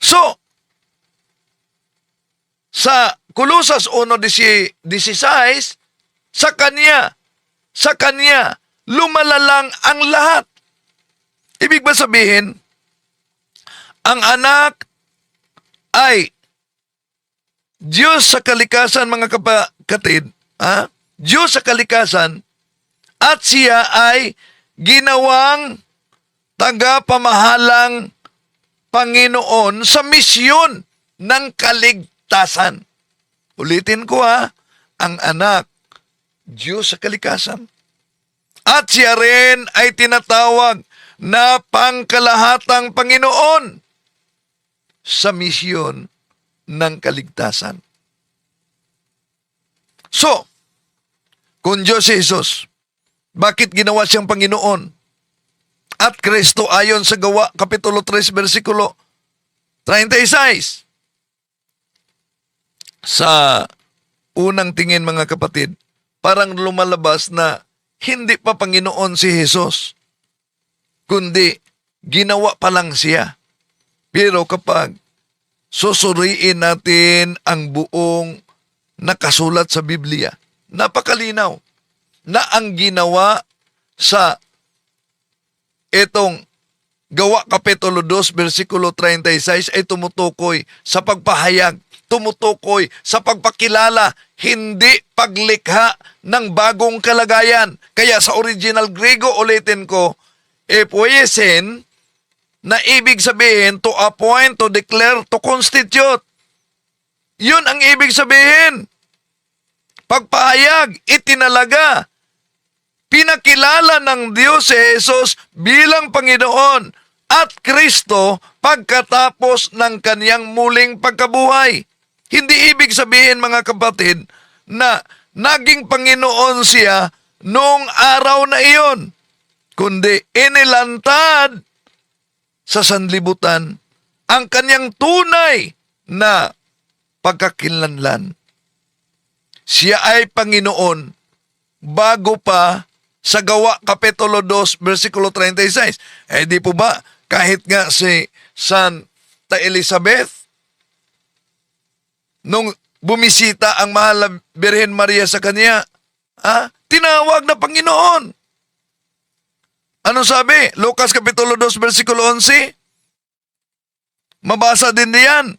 So, sa Kolosas 1:16, sa Kanya, lumalalang ang lahat. Ibig ba sabihin, ang anak ay Diyos sa kalikasan, mga kapatid, Diyos sa kalikasan, at siya ay ginawang tagapamahalang Panginoon sa misyon ng kaligtasan. Ulitin ko ang anak, Diyos sa kalikasan. At siya rin ay tinatawag na pangkalahatang Panginoon sa misyon ng kaligtasan. So, kung Diyos si Jesus, bakit ginawa siyang Panginoon? At Kristo ayon sa Gawa, Kapitulo 3, versikulo 36. Sa unang tingin, mga kapatid, parang lumalabas na hindi pa Panginoon si Jesus, kundi ginawa pa lang siya. Pero kapag susuriin natin ang buong nakasulat sa Biblia, napakalinaw na ang ginawa sa itong Gawa Kapitulo 2, versikulo 36 ay tumutukoy sa pagpahayag, tumutukoy sa pagpakilala, hindi paglikha ng bagong kalagayan. Kaya sa original Griego, ulitin ko, epoiesin, na ibig sabihin to appoint, to declare, to constitute. Yun ang ibig sabihin. Pagpahayag, itinalaga, pinakilala ng Diyos si Jesus bilang Panginoon at Kristo pagkatapos ng kaniyang muling pagkabuhay. Hindi ibig sabihin, mga kapatid, na naging Panginoon siya noong araw na iyon, kundi inilantad sa sanlibutan ang kaniyang tunay na pagkakilanlan. Siya ay Panginoon bago pa sa Gawa Kapitulo 2, versikulo 36. Di po ba, kahit nga si Santa Elizabeth, nung bumisita ang mahal na Birhen Maria sa kanya, tinawag na Panginoon. Ano sabi? Lucas Kapitulo 2, versikulo 11. Mabasa din diyan.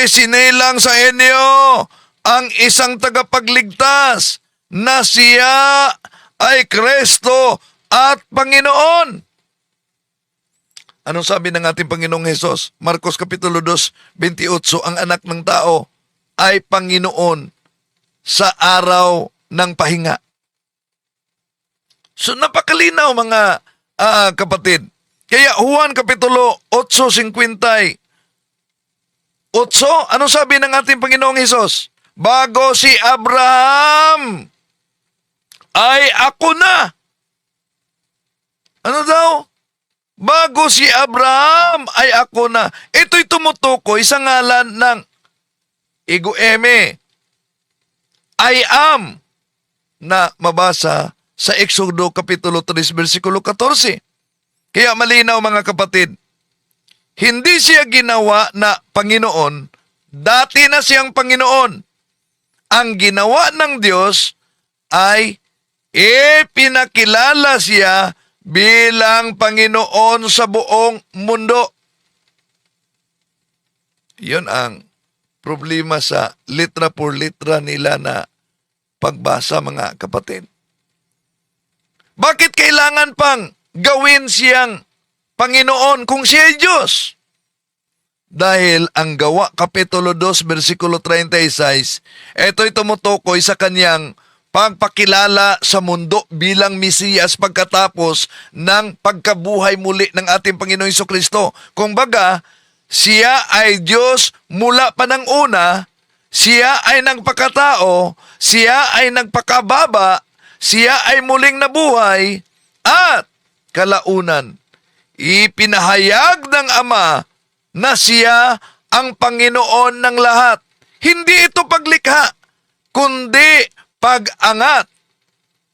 Sinilang sa inyo ang isang tagapagligtas na siya ay Kristo at Panginoon. Anong sabi ng ating Panginoong Hesus? Marcos Kapitulo 2, 28, ang anak ng tao ay Panginoon sa araw ng pahinga. So napakalinaw, mga kapatid. Kaya Juan Kapitulo 8:58, anong sabi ng ating Panginoong Hesus? Bago si Abraham ay ako na. Ano daw? Bago si Abraham ay ako na. Ito'y tumutukoy sa ngalan ng Ego Eme, I am, na mabasa sa Exodo Kapitulo 3, versikulo 14. Kaya malinaw, mga kapatid, hindi siya ginawa na Panginoon, dati na siyang Panginoon. Ang ginawa ng Diyos ay pinakilala siya bilang Panginoon sa buong mundo. Yun ang problema sa litra por litra nila na pagbasa, mga kapatid. Bakit kailangan pang gawin siyang Panginoon kung siya ay Diyos? Dahil ang Gawa Kapitulo 2, versikulo 36, ito'y tumutukoy sa kanyang pagpakilala sa mundo bilang Mesiyas pagkatapos ng pagkabuhay muli ng ating Panginoong Hesukristo. Kung baga, siya ay Diyos mula pa ng una, siya ay nagpakatao, siya ay nagpakababa, siya ay muling nabuhay, at kalaunan, ipinahayag ng Ama na siya ang Panginoon ng lahat. Hindi ito paglikha, kundi pag-angat,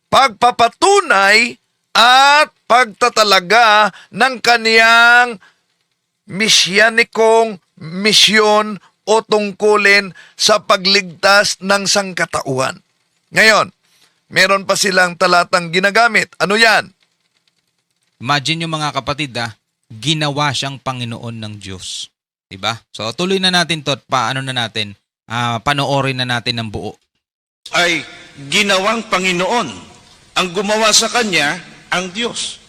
pagpapatunay at pagtatalaga ng kaniyang misyanikong misyon o tungkulin sa pagligtas ng sangkatauhan. Ngayon, meron pa silang talatang ginagamit. Ano yan? Imagine yung mga kapatid, ginawa siyang Panginoon ng Diyos. Diba? So tuloy na natin to at paano na natin, panoorin na natin ng buo. Ay ginawang Panginoon. Ang gumawa sa Kanya, ang Diyos.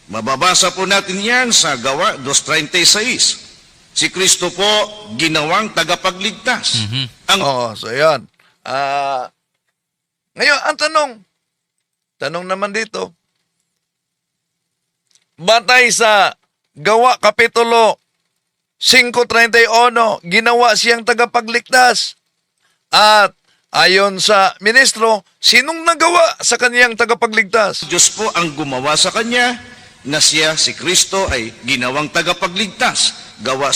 Mababasa po natin yan sa Gawa 2:36. Si Kristo po, ginawang tagapagligtas. So yan. Ngayon, ang tanong naman dito, batay sa Gawa Kapitulo 5:31, ginawa siyang tagapagligtas. At ayon sa ministro, sinong nagawa sa kaniyang tagapagligtas? Diyos po ang gumawa sa Kanya, na siya, si Kristo, ay ginawang tagapagligtas. Gawa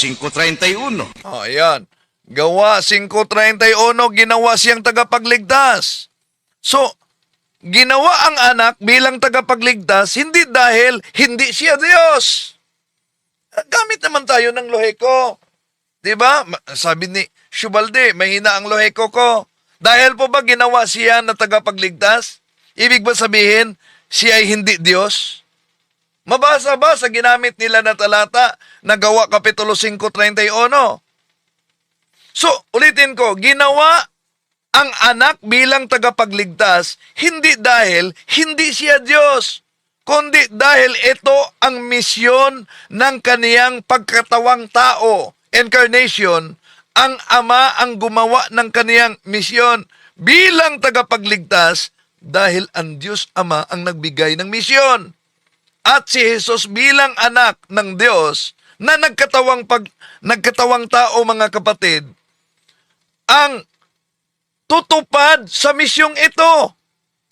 5:31. Ayan. Gawa 5:31, ginawa siyang tagapagligtas. So, ginawa ang anak bilang tagapagligtas, hindi dahil hindi siya Diyos. Gamit naman tayo ng loheko. Diba? Sabi ni Shubalde, mahina ang loheko ko. Dahil po ba ginawa siya na tagapagligtas? Ibig ba sabihin, siya ay hindi Diyos? Mabasa ba sa ginamit nila na talata na Gawa Kapitulo 5:31? So, ulitin ko, ginawa ang anak bilang tagapagligtas, hindi dahil hindi siya Diyos, kundi dahil ito ang misyon ng kaniyang pagkatawang tao, incarnation. Ang Ama ang gumawa ng kaniyang misyon bilang tagapagligtas dahil ang Diyos Ama ang nagbigay ng misyon. At si Jesus bilang anak ng Diyos na nagkatawang tao, mga kapatid, ang tutupad sa misyong ito.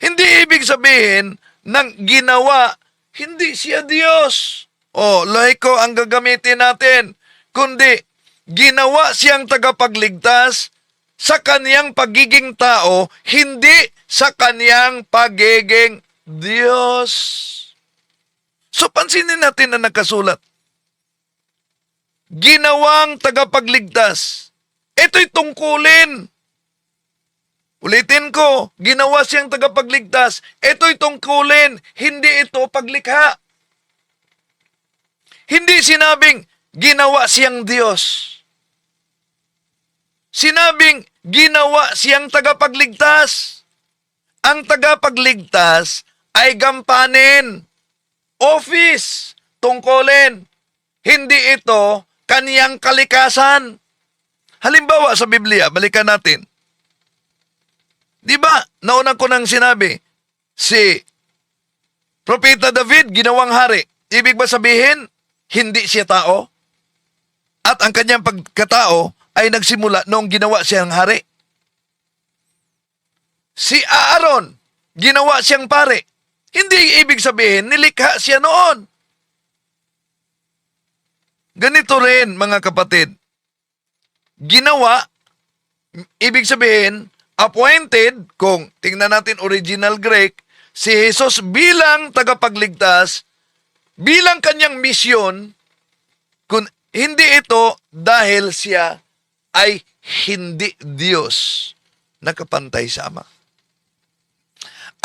Hindi ibig sabihin ng ginawa, hindi siya Diyos. Loheko ang gagamitin natin. Kundi, ginawa siyang tagapagligtas sa kaniyang pagiging tao, hindi sa kaniyang pagiging Diyos. So, pansinin natin na nakasulat. Ginawang tagapagligtas. Ito'y tungkulin. Ulitin ko, ginawa siyang tagapagligtas. Ito'y tungkulin, hindi ito paglikha. Hindi sinabing ginawa siyang Diyos. Sinabing ginawa siyang tagapagligtas. Ang tagapagligtas ay gampanin, office, tungkulin. Hindi ito kaniyang kalikasan. Halimbawa sa Biblia, balikan natin. Di ba, nauna ko nang sinabi, si Propeta David, ginawang hari. Ibig ba sabihin, hindi siya tao? At ang kanyang pagkatao ay nagsimula noong ginawa siyang hari. Si Aaron, ginawa siyang pare. Hindi ibig sabihin, nilikha siya noon. Ganito rin, mga kapatid. Ginawa, ibig sabihin, appointed, kung tingnan natin original Greek, si Jesus bilang tagapagligtas, bilang kanyang misyon, kung hindi ito dahil siya ay hindi Diyos na kapantay sa Ama.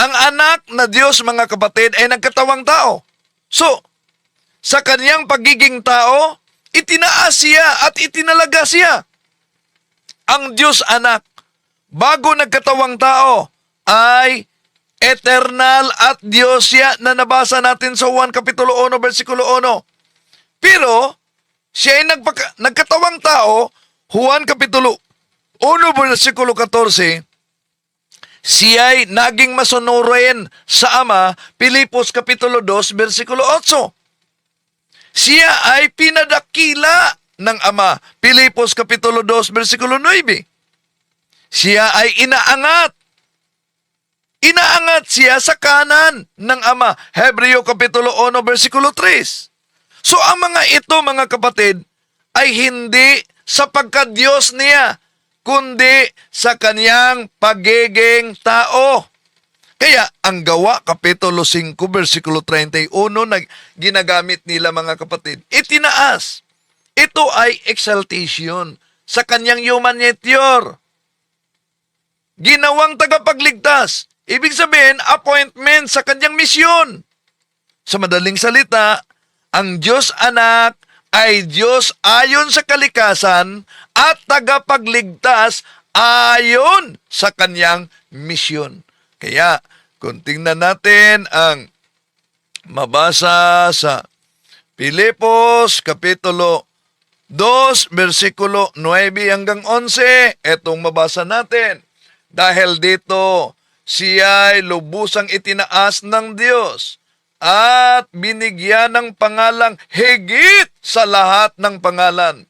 Ang anak na Diyos, mga kapatid, ay nagkatawang tao. So, sa kanyang pagiging tao, itinaas siya at itinalaga siya. Ang Diyos anak, bago nagkatawang tao, ay eternal at Diyos siya na nabasa natin sa Juan Kapitulo 1, versikulo 1. Pero, siya ay nagkatawang tao, Juan Kapitulo 1, versikulo 14, siya'y naging masunurin sa Ama, Pilipos Kapitulo 2, versikulo 8. Siya ay pinadakila ng Ama. Pilipos Kapitulo 2, versikulo 9. Siya ay inaangat. Inaangat siya sa kanan ng Ama. Hebreo Kapitulo 1, versikulo 3. So ang mga ito, mga kapatid, ay hindi sapagkat Diyos niya, kundi sa kanyang pagiging tao. Kaya ang Gawa, Kapitulo 5, versikulo 31 na ginagamit nila, mga kapatid, itinaas. Ito ay exaltation sa kanyang human nature. Ginawang tagapagligtas. Ibig sabihin, appointment sa kanyang misyon. Sa madaling salita, ang Diyos Anak ay Diyos ayon sa kalikasan at tagapagligtas ayon sa kanyang misyon. Kaya, kung tingnan natin ang mabasa sa Pilipos, Kapitulo 2, versikulo 9 hanggang 11, etong mabasa natin. Dahil dito, siya'y lubusang itinaas ng Diyos at binigyan ng pangalang higit sa lahat ng pangalan.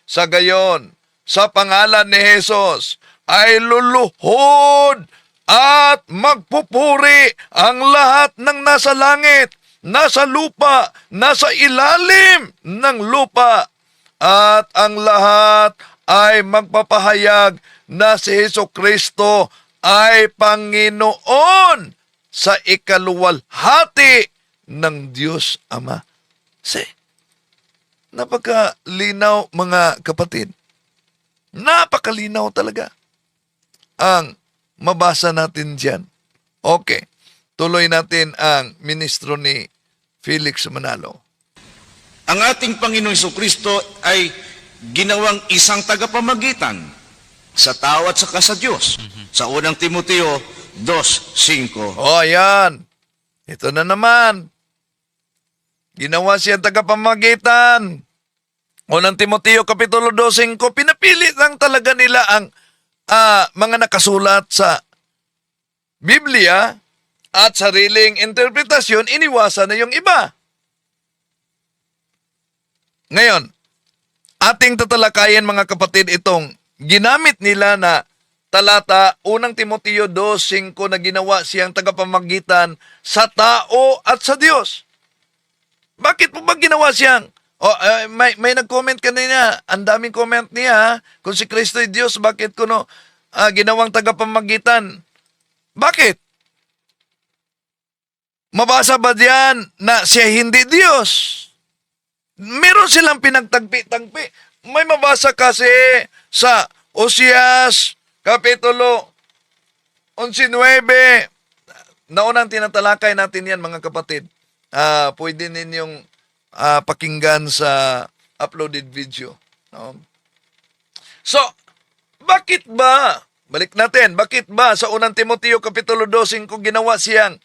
Sa gayon, sa pangalan ni Jesus ay luluhod at magpupuri ang lahat ng nasa langit, nasa lupa, nasa ilalim ng lupa. At ang lahat ay magpapahayag na si Jesucristo ay Panginoon sa ikaluwalhati ng Diyos Ama. Napakalinaw, mga kapatid. Napakalinaw talaga ang mabasa natin dyan. Okay, tuloy natin ang ministro ni Felix Manalo. Ang ating Panginoong Jesucristo ay ginawang isang tagapamagitan sa tao at saka sa Diyos. Sa unang Timoteo 2:5. O, ayan. Ito na naman. Ginawa siya tagapamagitan. Unang Timoteo Kapitulo 2:5, pinapili lang talaga nila ang mga nakasulat sa Biblia at sariling interpretasyon, iniwasan na yung iba. Ngayon, ating tatalakayin, mga kapatid, itong ginamit nila na talata, unang Timoteo 2:5, na ginawa siyang tagapamagitan sa tao at sa Diyos. Bakit po ba ginawa siyang? May nag-comment kanina, ang daming comment niya, kung si Kristo ay Diyos, bakit kuno ginawang tagapamagitan? Bakit? Mabasa ba diyan na siya hindi Diyos? Meron silang pinagtagpi-tagpi. May mabasa kasi sa Oseas, Kapitulo 11:9. Naunang tinatalakay natin yan, mga kapatid. Pwede ninyong pakinggan sa uploaded video. No? So, bakit ba, balik natin, bakit ba sa unang Timoteo Kapitulo 2:5 ginawa siyang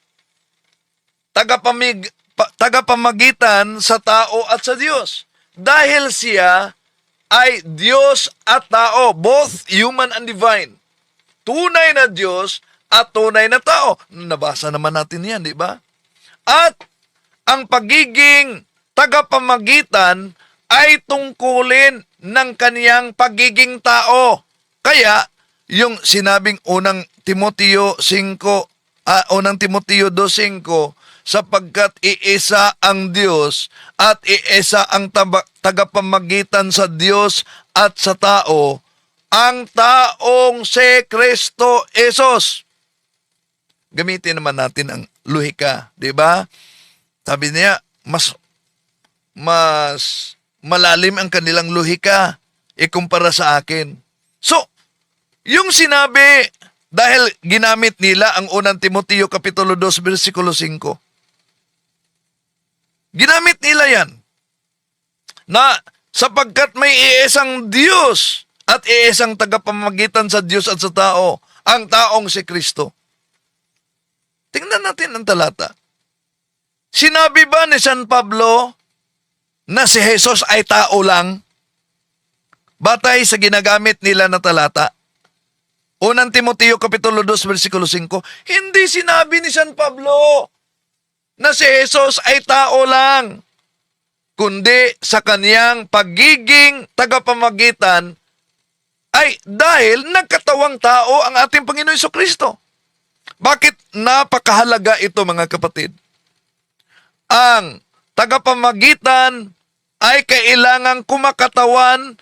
tagapamagitan sa tao at sa Diyos? Dahil siya ay Diyos at tao, both human and divine. Tunay na Diyos at tunay na tao. Nabasa naman natin yan, di ba? At ang pagiging tagapamagitan ay tungkulin ng kaniyang pagiging tao. Kaya, yung sinabing unang Timoteo 2:5, sapagkat iisa ang Diyos at iisa ang tagapamagitan sa Diyos at sa tao, ang taong si Kristo Jesus. Gamitin naman natin ang luhika, di ba? Sabi niya, mas malalim ang kanilang luhika ikumpara sa akin. So, yung sinabi, dahil ginamit nila ang unang Timoteo Kapitulo 2, versikulo 5, ginamit nila yan, na sapagkat may iisang Diyos at iisang tagapamagitan sa Diyos at sa tao, ang taong si Kristo. Tingnan natin ang talata. Sinabi ba ni San Pablo na si Jesus ay tao lang? Batay sa ginagamit nila na talata. Unang Timoteo Kapitulo 2, versikulo 5, hindi sinabi ni San Pablo na si Jesus ay tao lang. kundi sa kaniyang pagiging tagapamagitan ay dahil nagkatawang tao ang ating Panginoon Jesucristo. Bakit napakahalaga ito, mga kapatid? Ang tagapamagitan ay kailangang kumakatawan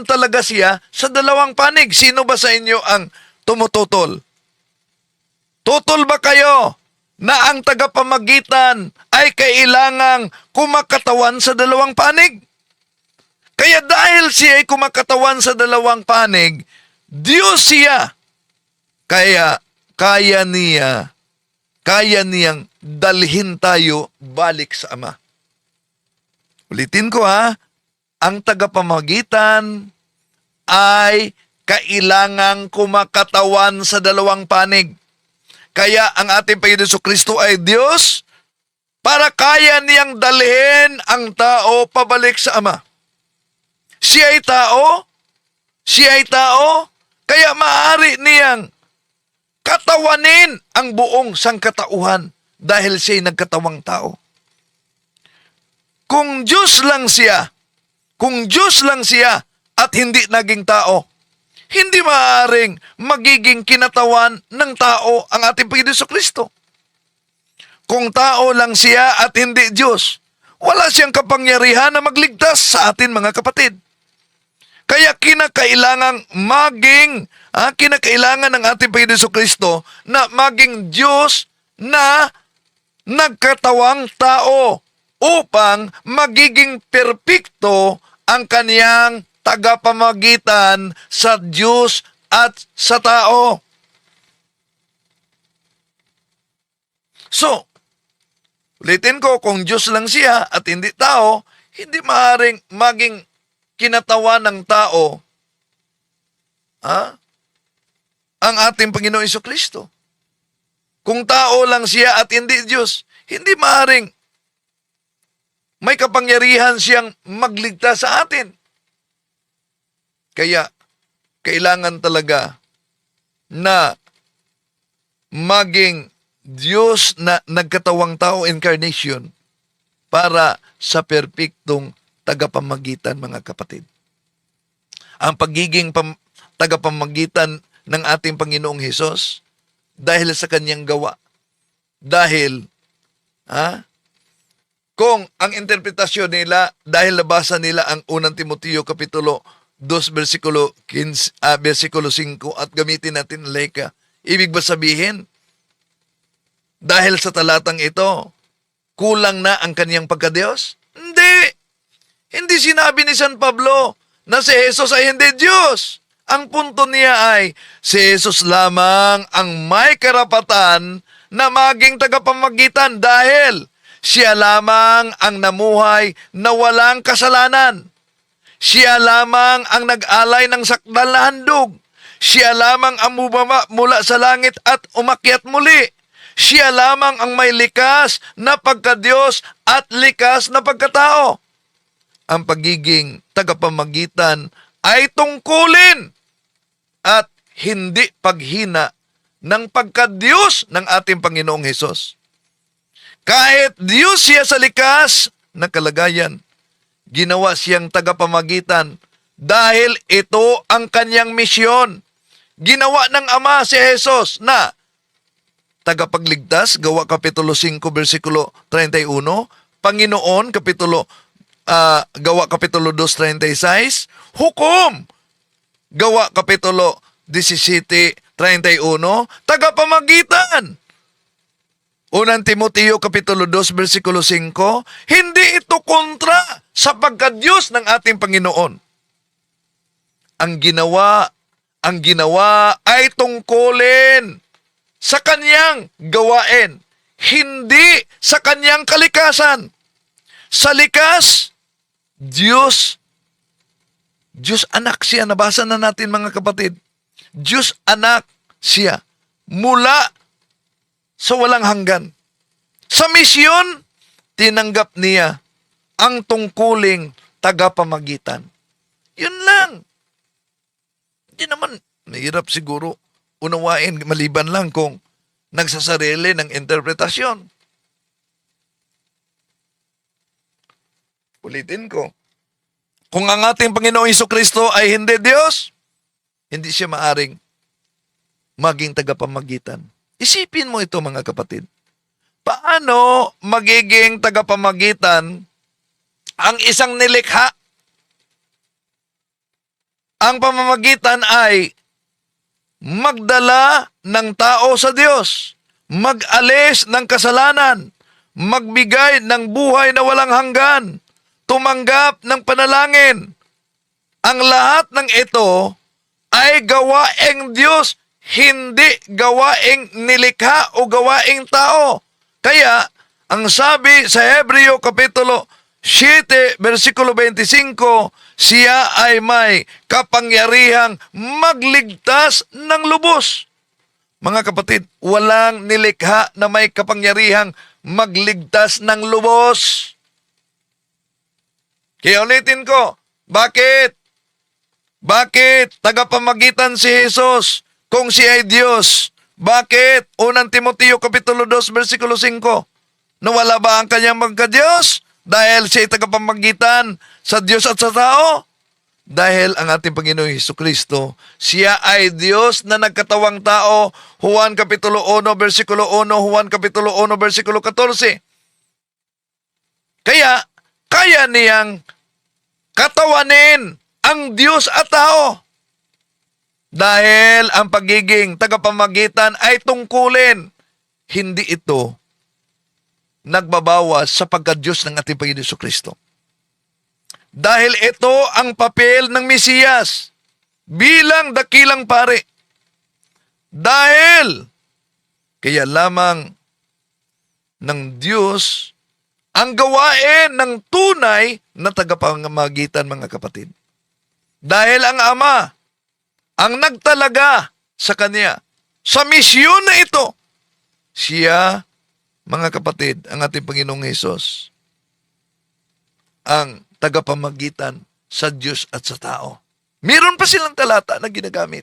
talaga siya sa dalawang panig. Sino ba sa inyo ang tumututol? Tutol ba kayo na ang tagapamagitan ay kailangang kumakatawan sa dalawang panig? Kaya dahil siya ay kumakatawan sa dalawang panig, Diyos siya. Kaya kaya niyang dalhin tayo balik sa Ama. Ulitin ko ang tagapamagitan ay kailangang kumakatawan sa dalawang panig. Kaya ang ating Panginoon Jesucristo ay Diyos para kaya niyang dalhin ang tao pabalik sa Ama. Siya ay tao, kaya maaari niyang katawanin ang buong sangkatauhan dahil siya'y nagkatawang tao. Kung Diyos lang siya at hindi naging tao, hindi maaaring magiging kinatawan ng tao ang ating Panginoon Jesucristo. Kung tao lang siya at hindi Diyos, wala siyang kapangyarihan na magligtas sa atin, mga kapatid. Kaya kinakailangan ng ating Panginoon Jesucristo na maging Diyos na nagkatawang tao upang magiging perpekto ang kaniyang tagapamagitan sa Diyos at sa tao. So, ulitin ko, kung Diyos lang siya at hindi tao, hindi maaaring maging kinatawan ng tao ang ating Panginoong Jesucristo. Kung tao lang siya at hindi Diyos, hindi maaaring may kapangyarihan siyang magligtas sa atin. Kaya, kailangan talaga na maging Diyos na nagkatawang tao, incarnation, para sa perpektong tagapamagitan, mga kapatid. Ang pagiging tagapamagitan ng ating Panginoong Hesus dahil sa kanyang gawa. Dahil, kung ang interpretasyon nila, dahil nabasa nila ang 1 Timoteo Kapitulo 2, versikulo 5 at gamitin natin Leka, ibig ba sabihin, dahil sa talatang ito, kulang na ang kanyang pagkadiyos? Hindi! Hindi sinabi ni San Pablo na si Jesus ay hindi Diyos. Ang punto niya ay, si Jesus lamang ang may karapatan na maging tagapamagitan dahil siya lamang ang namuhay na walang kasalanan. Siya lamang ang nag-alay ng sakdal na handog. Siya lamang ang bumaba mula sa langit at umakyat muli. Siya lamang ang may likas na pagkadiyos at likas na pagkatao. Ang pagiging tagapamagitan ay tungkulin at hindi paghina ng pagkadiyos ng ating Panginoong Hesus. Kahit Diyos siya sa likas na kalagayan, ginawa siyang tagapamagitan dahil ito ang kanyang misyon. Ginawa ng Ama si Hesus na tagapagligtas, Gawa Kapitulo 5, versikulo 31, Panginoon, Gawa Kapitulo 2:36, hukom, Gawa Kapitulo 17:31, tagapamagitan. 1 Timoteo Kapitulo 2, versikulo 5, hindi ito kontra sa pagkadiyos ng ating Panginoon. Ang ginawa ay tungkulin sa kanyang gawain, hindi sa kanyang kalikasan. Sa likas, Diyos anak siya. Nabasa na natin, mga kapatid. Diyos anak siya mula sa walang hanggan. Sa misyon, tinanggap niya ang tungkuling tagapamagitan. Yun lang. Hindi naman, mahirap siguro unawain maliban lang kung nagsasarili ng interpretasyon. Ulitin ko. Kung ang ating Panginoong Hesukristo ay hindi Diyos, hindi siya maaring maging tagapamagitan. Isipin mo ito mga kapatid. Paano magiging tagapamagitan ang isang nilikha? Ang pamamagitan ay magdala ng tao sa Diyos, mag-alis ng kasalanan, magbigay ng buhay na walang hanggan, tumanggap ng panalangin. Ang lahat ng ito ay gawaing Diyos, hindi gawaing nilikha o gawaing tao. Kaya, ang sabi sa Hebreo Kapitulo 7, versikulo 25, siya ay may kapangyarihang magligtas ng lubos. Mga kapatid, walang nilikha na may kapangyarihang magligtas ng lubos. Kaya ulitin ko, bakit? Bakit tagapamagitan si Jesus kung siya ay Diyos? Bakit? Unang Timoteo Kapitulo 2, versikulo 5. Nawala ba ang kanyang magka-Diyos? Dahil siya ay tagapamagitan sa Diyos at sa tao? Dahil ang ating Panginoong Hesukristo, siya ay Diyos na nagkatawang tao. Juan Kapitulo 1, versikulo 1, Juan Kapitulo 1, versikulo 14. Kaya, kaya niyang katawanin ang Diyos at tao. Dahil ang pagiging tagapamagitan ay tungkulin. Hindi ito nagbabawas sa pagka-Diyos ng ating Panginoon Hesukristo. Dahil ito ang papel ng Mesiyas bilang dakilang pari. Dahil kaya lamang ng Diyos ang gawain ng tunay na tagapamagitan, mga kapatid. Dahil ang Ama ang nagtalaga sa Kanya sa misyon na ito, siya, mga kapatid, ang ating Panginoong Hesus, ang tagapamagitan sa Diyos at sa tao. Meron pa silang talata na ginagamit.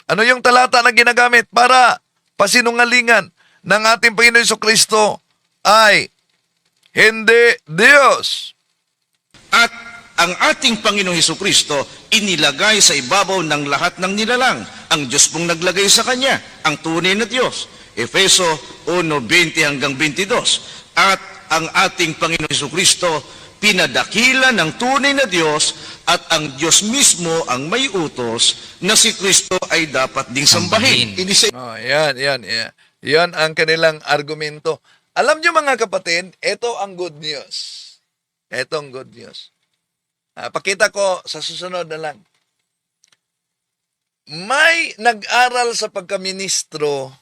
Ano yung talata na ginagamit para pasinungalingan ng ating Panginoon Hesukristo ay hindi Diyos. At ang ating Panginoong Hesukristo inilagay sa ibabaw ng lahat ng nilalang. Ang Diyos pong naglagay sa Kanya, ang tunay na Diyos. Efeso 1:20 hanggang 22. At ang ating Panginoong Hesukristo pinadakila ng tunay na Diyos at ang Diyos mismo ang may utos na si Kristo ay dapat ding sambahin. Oh, yan. Yan ang kanilang argumento. Alam niyo mga kapatid, ito ang good news. Ito ang good news. Pakita ko sa susunod na lang. May nag-aral sa pagkaministro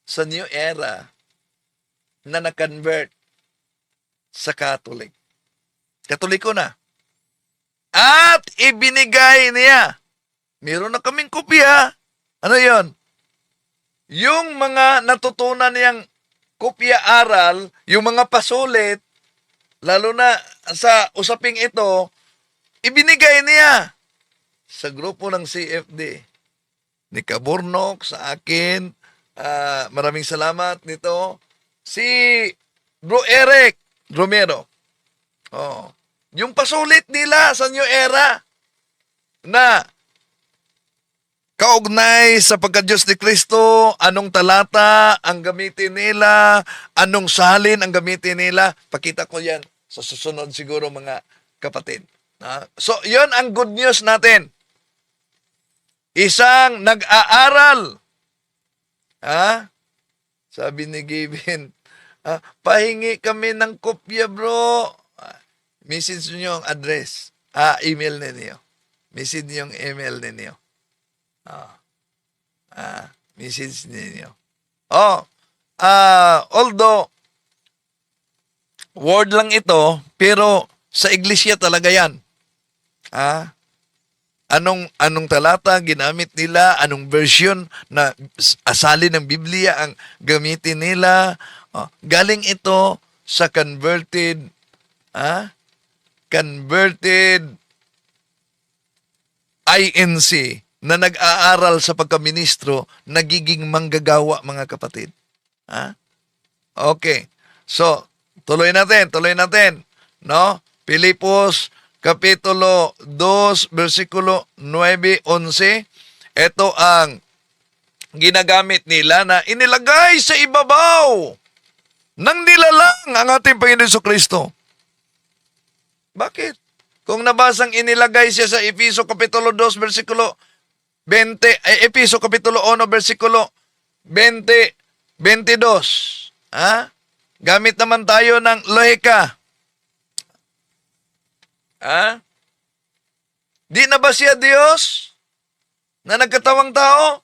sa New Era na na-convert sa Catholic. Katoliko na. At ibinigay niya. Meron na kaming kopya. Ano yon? Yung mga natutunan niyang kopya aral, yung mga pasulit, lalo na sa usaping ito, ibinigay niya sa grupo ng CFD. Ni Kaburnok, sa akin, maraming salamat nito. Si Bro Eric Romero. Oh. Yung pasulit nila sa New Era na kaugnay sa pagka-Diyos ni Kristo, anong talata ang gamitin nila, anong salin ang gamitin nila. Pakita ko yan sa susunod siguro, mga kapatid. So, yon ang good news natin. Isang nag-aaral. Sabi ni Gavin, pahingi kami ng kopya, bro. Message niyo ang address. Email ninyo. Message niyo yung email ninyo. Message ninyo. Although, word lang ito, pero sa iglesia talaga yan. Anong talata ginamit nila, anong version na asali ng Biblia ang gamitin nila. Galing ito sa converted INC na nag-aaral sa pagkaministro, nagiging manggagawa, mga kapatid. Okay. So, tuloy natin. no? Filipos Kapitulo 2, versikulo 9-11. Ito ang ginagamit nila na inilagay sa ibabaw ng nilalang ang ating Panginoon Jesucristo. Bakit? Kung nabasang inilagay siya sa Efeso Kapitulo 2, versikulo 20, Efeso Kapitulo 1, versikulo 20, 22. Ha? Gamit naman tayo ng lohika. Ha? Di na ba siya Diyos na nagkatawang tao?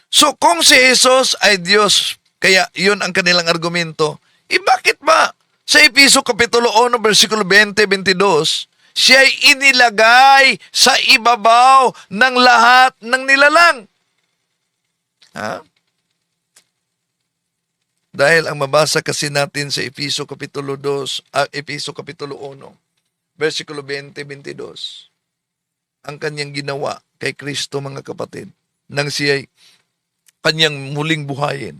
So kung si Jesus ay Diyos, kaya yun ang kanilang argumento, bakit ba sa Efeso Kapitulo 1, versikulo 20, 22, siya ay inilagay sa ibabaw ng lahat ng nilalang? Ha? Dahil ang mabasa kasi natin sa Efeso Kapitulo 2, Efeso Kapitulo 1, versikulo 20-22, ang kanyang ginawa kay Kristo, mga kapatid, nang siya'y kanyang muling buhayin,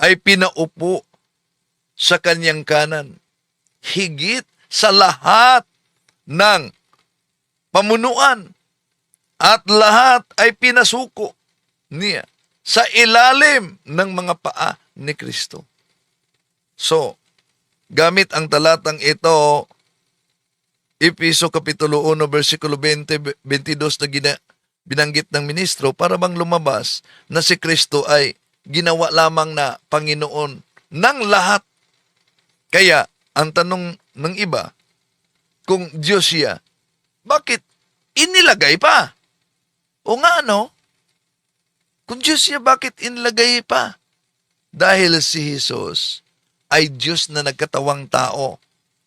ay pinaupo sa kanyang kanan, higit sa lahat ng pamunuan, at lahat ay pinasuko niya sa ilalim ng mga paa ni Kristo. So, gamit ang talatang ito, Efeso Kapitulo 1, versikulo 20-22 na binanggit ng ministro, para bang lumabas na si Kristo ay ginawa lamang na Panginoon ng lahat. Kaya, ang tanong ng iba, kung Diyos siya, bakit inilagay pa? O nga ano? Kung Diyos siya, bakit inilagay pa? Dahil si Jesus ay Diyos na nagkatawang tao.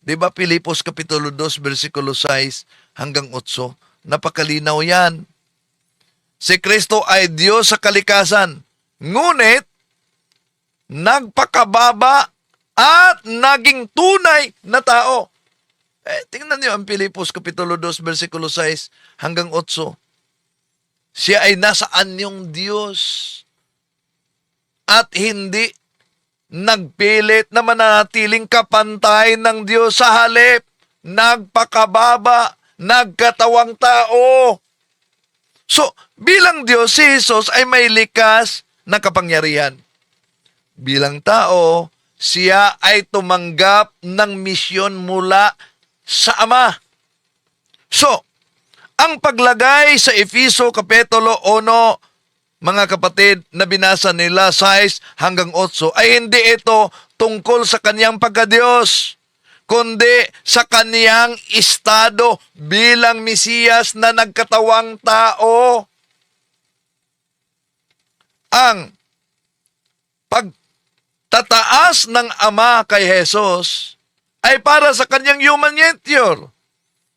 Diba Filipos Kapitulo 2, versikulo 6 hanggang 8, napakalinaw yan. Si Kristo ay Diyos sa kalikasan, ngunit nagpakababa at naging tunay na tao. Tingnan niyo ang Filipos Kapitulo 2, versikulo 6 hanggang 8. Siya ay nasaan yung Diyos at hindi nagpilit na mananatiling kapantay ng Diyos, sa halip nagpakababa, nagkatawang tao. So, bilang Diyos, si Jesus ay may likas na kapangyarihan. Bilang tao, siya ay tumanggap ng misyon mula sa Ama. So, ang paglagay sa Efeso Kapitulo 1, mga kapatid, na binasa nila 6 hanggang 8, ay hindi ito tungkol sa kaniyang pagkadiyos, kundi sa kaniyang estado bilang Mesiyas na nagkatawang tao. Ang pagtataas ng Ama kay Jesus ay para sa kaniyang human nature.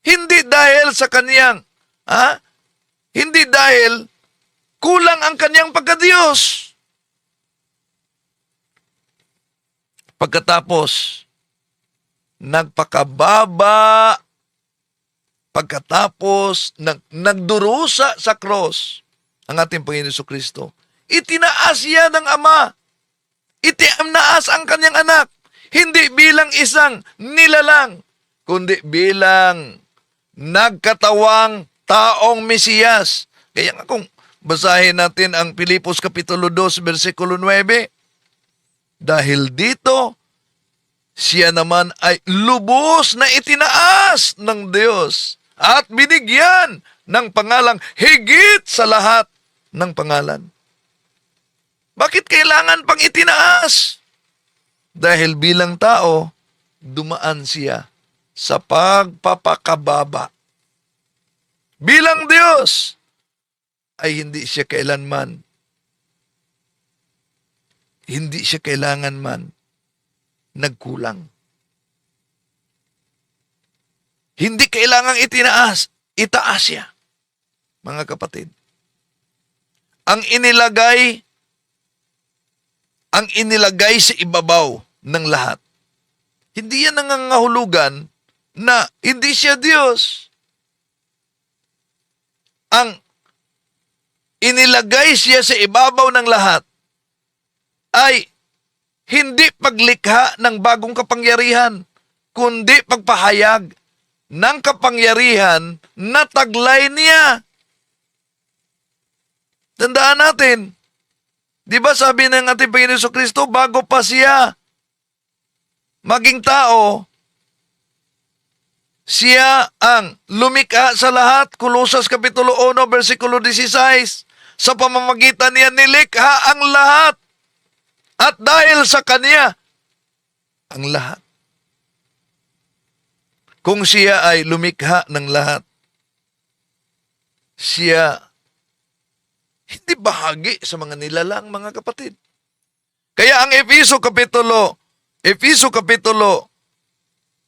Hindi dahil sa kaniyang, hindi dahil kulang ang kanyang pagkadiyos. Pagkatapos, nagpakababa, pagkatapos, nagdurusa sa cross, ang ating Panginoon Jesucristo, itinaas siya ng Ama. Itinaas ang kanyang anak. Hindi bilang isang nilalang, kundi bilang nagkatawang taong Mesiyas. Kaya nga kung basahin natin ang Filipos Kapitulo 2, versikulo 9. Dahil dito, siya naman ay lubos na itinaas ng Diyos at binigyan ng pangalang higit sa lahat ng pangalan. Bakit kailangan pang itinaas? Dahil bilang tao, dumaan siya sa pagpapakababa. Bilang Diyos, ay hindi siya kailanman, hindi siya kailangan man nagkulang. Hindi kailangang itaas siya, mga kapatid. Ang inilagay sa ibabaw ng lahat. Hindi yan nangangahulugan na hindi siya Diyos. Ang inilagay siya sa ibabaw ng lahat ay hindi paglikha ng bagong kapangyarihan, kundi pagpahayag ng kapangyarihan na taglay niya. Tandaan natin, di ba sabi ng ating Panginoon Jesucristo, bago pa siya maging tao, siya ang lumikha sa lahat. Kolosas Kapitulo 1, versikulo 16. Sa pamamagitan niya nilikha ang lahat. At dahil sa Kanya, ang lahat. Kung siya ay lumikha ng lahat, siya hindi bahagi sa mga nilalang, mga kapatid. Kaya ang Efeso Kapitulo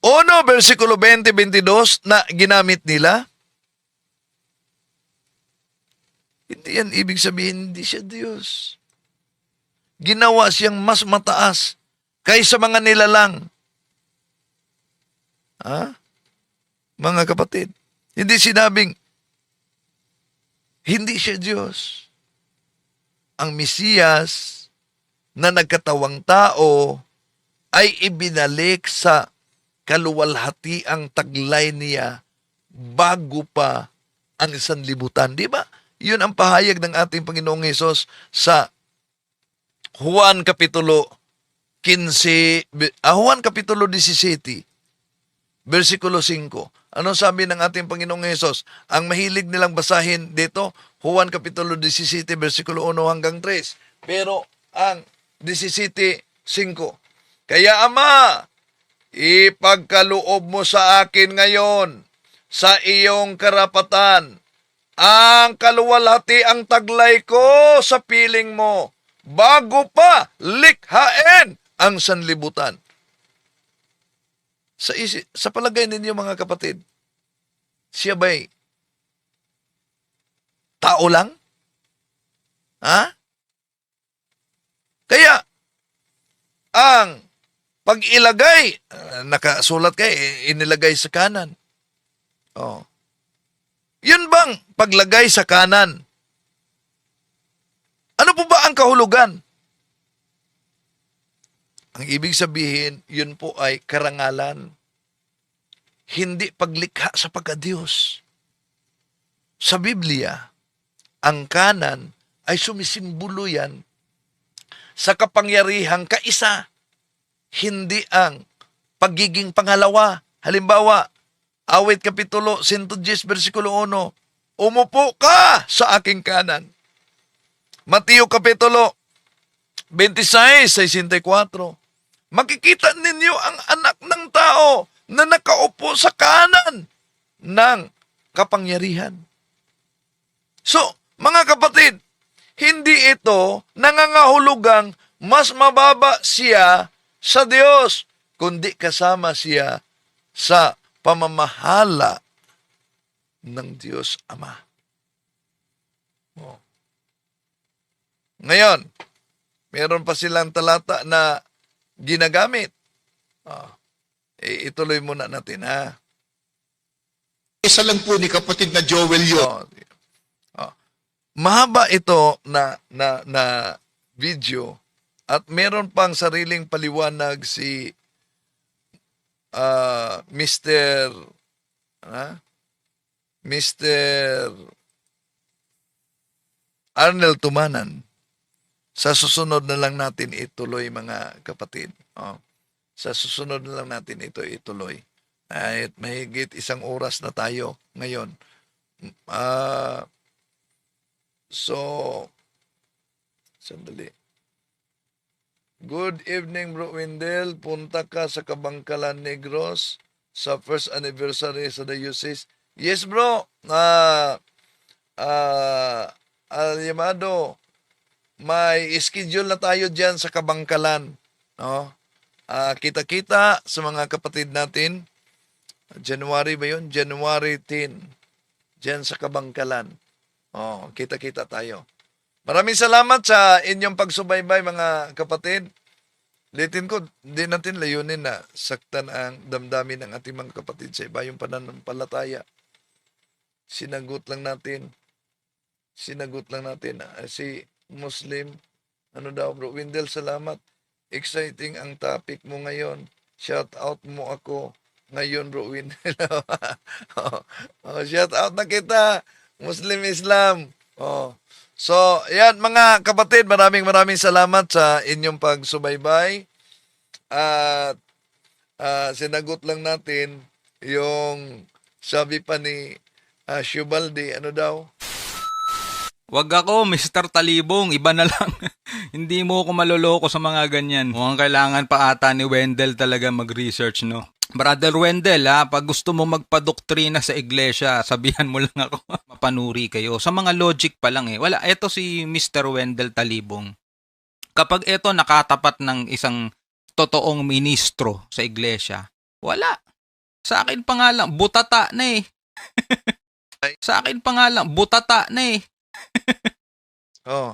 1, versikulo 20-22 na ginamit nila, hindi yan ibig sabihin hindi siya Diyos. Ginawa siyang mas mataas kaysa mga nilalang. Ha? Mga kapatid, hindi sinabing hindi siya Diyos. Ang Mesiyas na nagkatawang tao ay ibinalik sa kaluwalhatiang taglay niya bago pa ang sanlibutan. Di ba? Yun ang pahayag ng ating Panginoong Hesus sa Juan Kapitulo 17, versikulo 5. Ano sabi ng ating Panginoong Hesus? Ang mahilig nilang basahin dito, Juan Kapitulo 17, versikulo 1 hanggang 3. Pero ang 17:5. Kaya Ama, ipagkaloob mo sa akin ngayon sa iyong karapatan ang kaluwalhati ang taglay ko sa piling mo bago pa likhain ang sanlibutan. Sa palagay ninyo mga kapatid, siya ba'y tao lang? Ha? Kaya, ang pag-ilagay, nakasulat inilagay sa kanan. Oh. Yun bang paglagay sa kanan? Ano po ba ang kahulugan? Ang ibig sabihin, yun po ay karangalan. Hindi paglikha sa pagka-Diyos. Sa Biblia, ang kanan ay sumisimbolo yan sa kapangyarihang kaisa, hindi ang pagiging pangalawa. Halimbawa, Awit Kapitulo 110, versikulo 1, umupo ka sa aking kanan. Mateo Kapitulo 26:64, makikita ninyo ang anak ng tao na nakaupo sa kanan ng kapangyarihan. So, mga kapatid, hindi ito nangangahulugang mas mababa siya sa Diyos, kundi kasama siya sa pamamahala ng Diyos Ama. Oh. Ngayon, meron pa silang talata na ginagamit. Oh. Ituloy muna natin, ha? Isa lang po ni kapatid na Joel yun. Oh. Oh. Mahaba ito na video at meron pang sariling paliwanag si Mr. Arnel Tumanan. Sa susunod na lang natin ituloy, mga kapatid. Oh. Sa susunod na lang natin ito ituloy. At mahigit 1 oras na tayo ngayon. Sandali. Good evening, Bro Wendell. Punta ka sa Kabangkalan Negros sa first anniversary sa diocese. Yes, bro. Alyamado, may schedule na tayo dyan sa Kabangkalan. No? Kita-kita sa mga kapatid natin. January ba yun? January 10. Dyan sa Kabangkalan. Kita-kita tayo. Maraming salamat sa inyong pagsubaybay, mga kapatid. Litin ko, di natin layunin na saktan ang damdamin ng ating mga kapatid sa iba yung pananampalataya. Sinagot lang natin. Si Muslim, ano daw, Bro Wendell, salamat. Exciting ang topic mo ngayon. Shout out mo ako ngayon, Rowin. Shout out na kita. Muslim Islam. Oh. So, yan mga kapatid, maraming salamat sa inyong pagsubaybay. At sinagot lang natin yung sabi pa ni Shubaldi, ano daw? Wag ako, Mr. Talibong, iba na lang. Hindi mo ako maloloko sa mga ganyan. Mukhang kailangan pa ata ni Wendell talaga mag-research, no? Brother Wendell, pag gusto mo magpadoktrina sa iglesia, sabihan mo lang ako. Mapanuri kayo. Sa mga logic pa lang Wala, eto si Mr. Wendell Talibong. Kapag eto nakatapat ng isang totoong ministro sa iglesia, wala. Sa akin pa nga lang, butata na Sa akin pa nga lang, butata na Oh.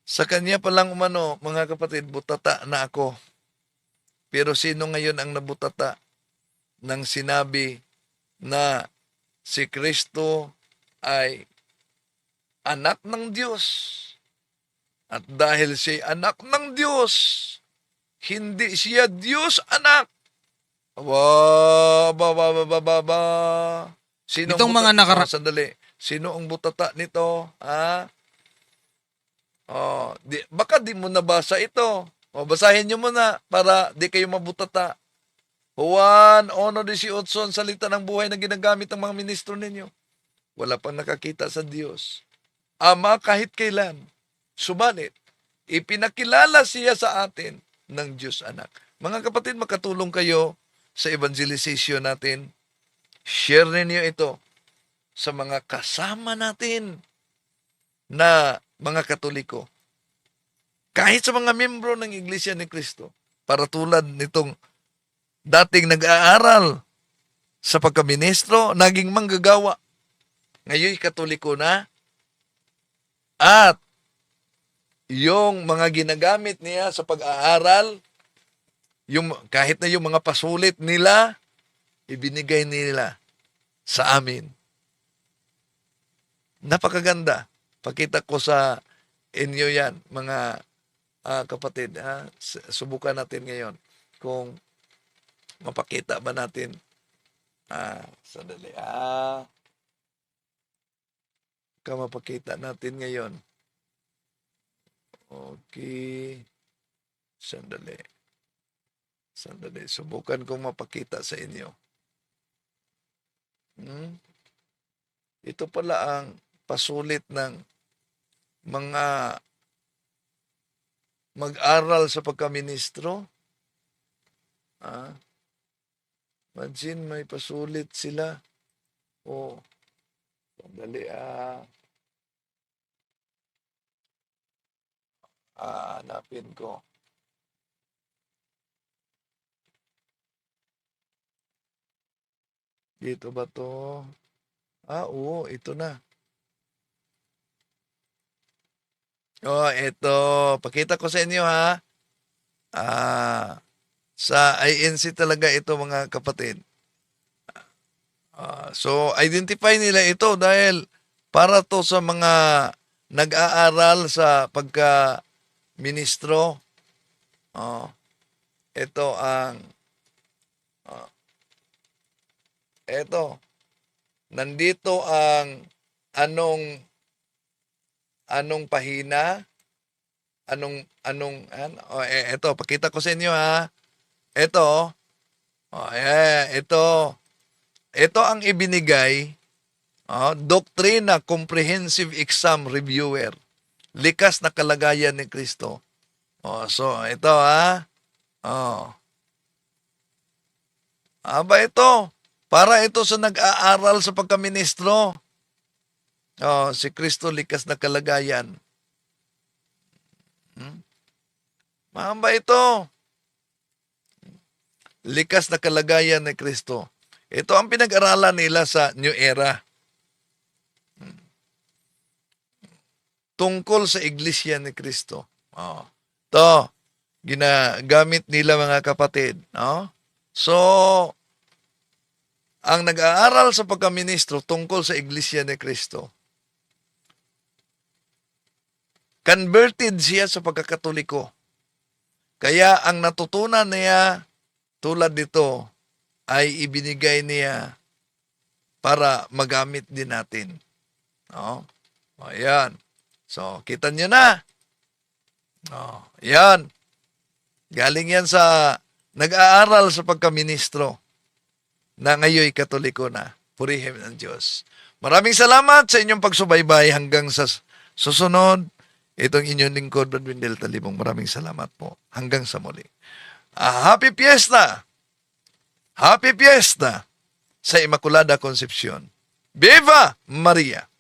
Sa kanya pa lang umano, mga kapatid, butata na ako. Pero sino ngayon ang nabutata nang sinabi na si Kristo ay anak ng Diyos? At dahil siya anak ng Diyos, hindi siya Diyos anak. Ba. Sino Itong mga sandali. Sino ang butata nito? Baka di mo nabasa ito. Basahin nyo muna para di kayo mabutata. Juan 1:18, salita ng buhay na ginagamit ng mga ministro ninyo. Wala pang nakakita sa Diyos. Ama kahit kailan. Subalit, ipinakilala siya sa atin ng Diyos anak. Mga kapatid, makatulong kayo sa evangelization natin. Share ninyo ito sa mga kasama natin na mga Katoliko. Kahit sa mga membro ng Iglesia ni Cristo. Para tulad nitong dating nag-aaral sa pagkaministro, naging manggagawa. Ngayon, Katoliko na. At yung mga ginagamit niya sa pag-aaral, kahit na yung mga pasulit nila, ibinigay nila sa amin. Napakaganda. Pakita ko sa inyo yan, mga kapatid. Subukan natin ngayon kung mapakita ba natin. Sandali. Mapakita natin ngayon. Okay. Sandali. Subukan kong mapakita sa inyo. Ito pala ang pasulit ng mga mag-aral sa pagkaministro. Imagine, may pasulit sila. Sandali. Hanapin ko. Dito ba to? Oo, ito na. Ito. Pakita ko sa inyo, ha. Sa INC talaga ito, mga kapatid. So, identify nila ito dahil para to sa mga nag-aaral sa pagka-ministro. Ito ang ito. Nandito ang anong pahina, ito, pakita ko sa inyo, ha. Ito, ito ang ibinigay, Doctrina Comprehensive Exam Reviewer, likas na kalagayan ni Kristo. So, ito, ha. Aba, ito, para ito sa nag-aaral sa pagkaministro. Si Kristo, likas na kalagayan. Mahamba ito. Likas na kalagayan ni Kristo. Ito ang pinag-aralan nila sa New Era. Tungkol sa Iglesia ni Kristo. Ito, ginagamit nila, mga kapatid. So, ang nag-aaral sa pagkaministro tungkol sa Iglesia ni Kristo, converted siya sa pagkakatoliko. Kaya ang natutunan niya tulad nito ay ibinigay niya para magamit din natin. No? O, ayan. So, kita nyo na. O, ayan. Galing yan sa nag-aaral sa pagkaministro na ngayoy katoliko na. Purihin ng Diyos. Maraming salamat sa inyong pagsubaybay hanggang sa susunod. Itong inyong lingkod, Brad Wendell Talibong. Maraming salamat po. Hanggang sa muli. Happy Fiesta! Happy Fiesta sa Immaculada Concepcion. Viva Maria!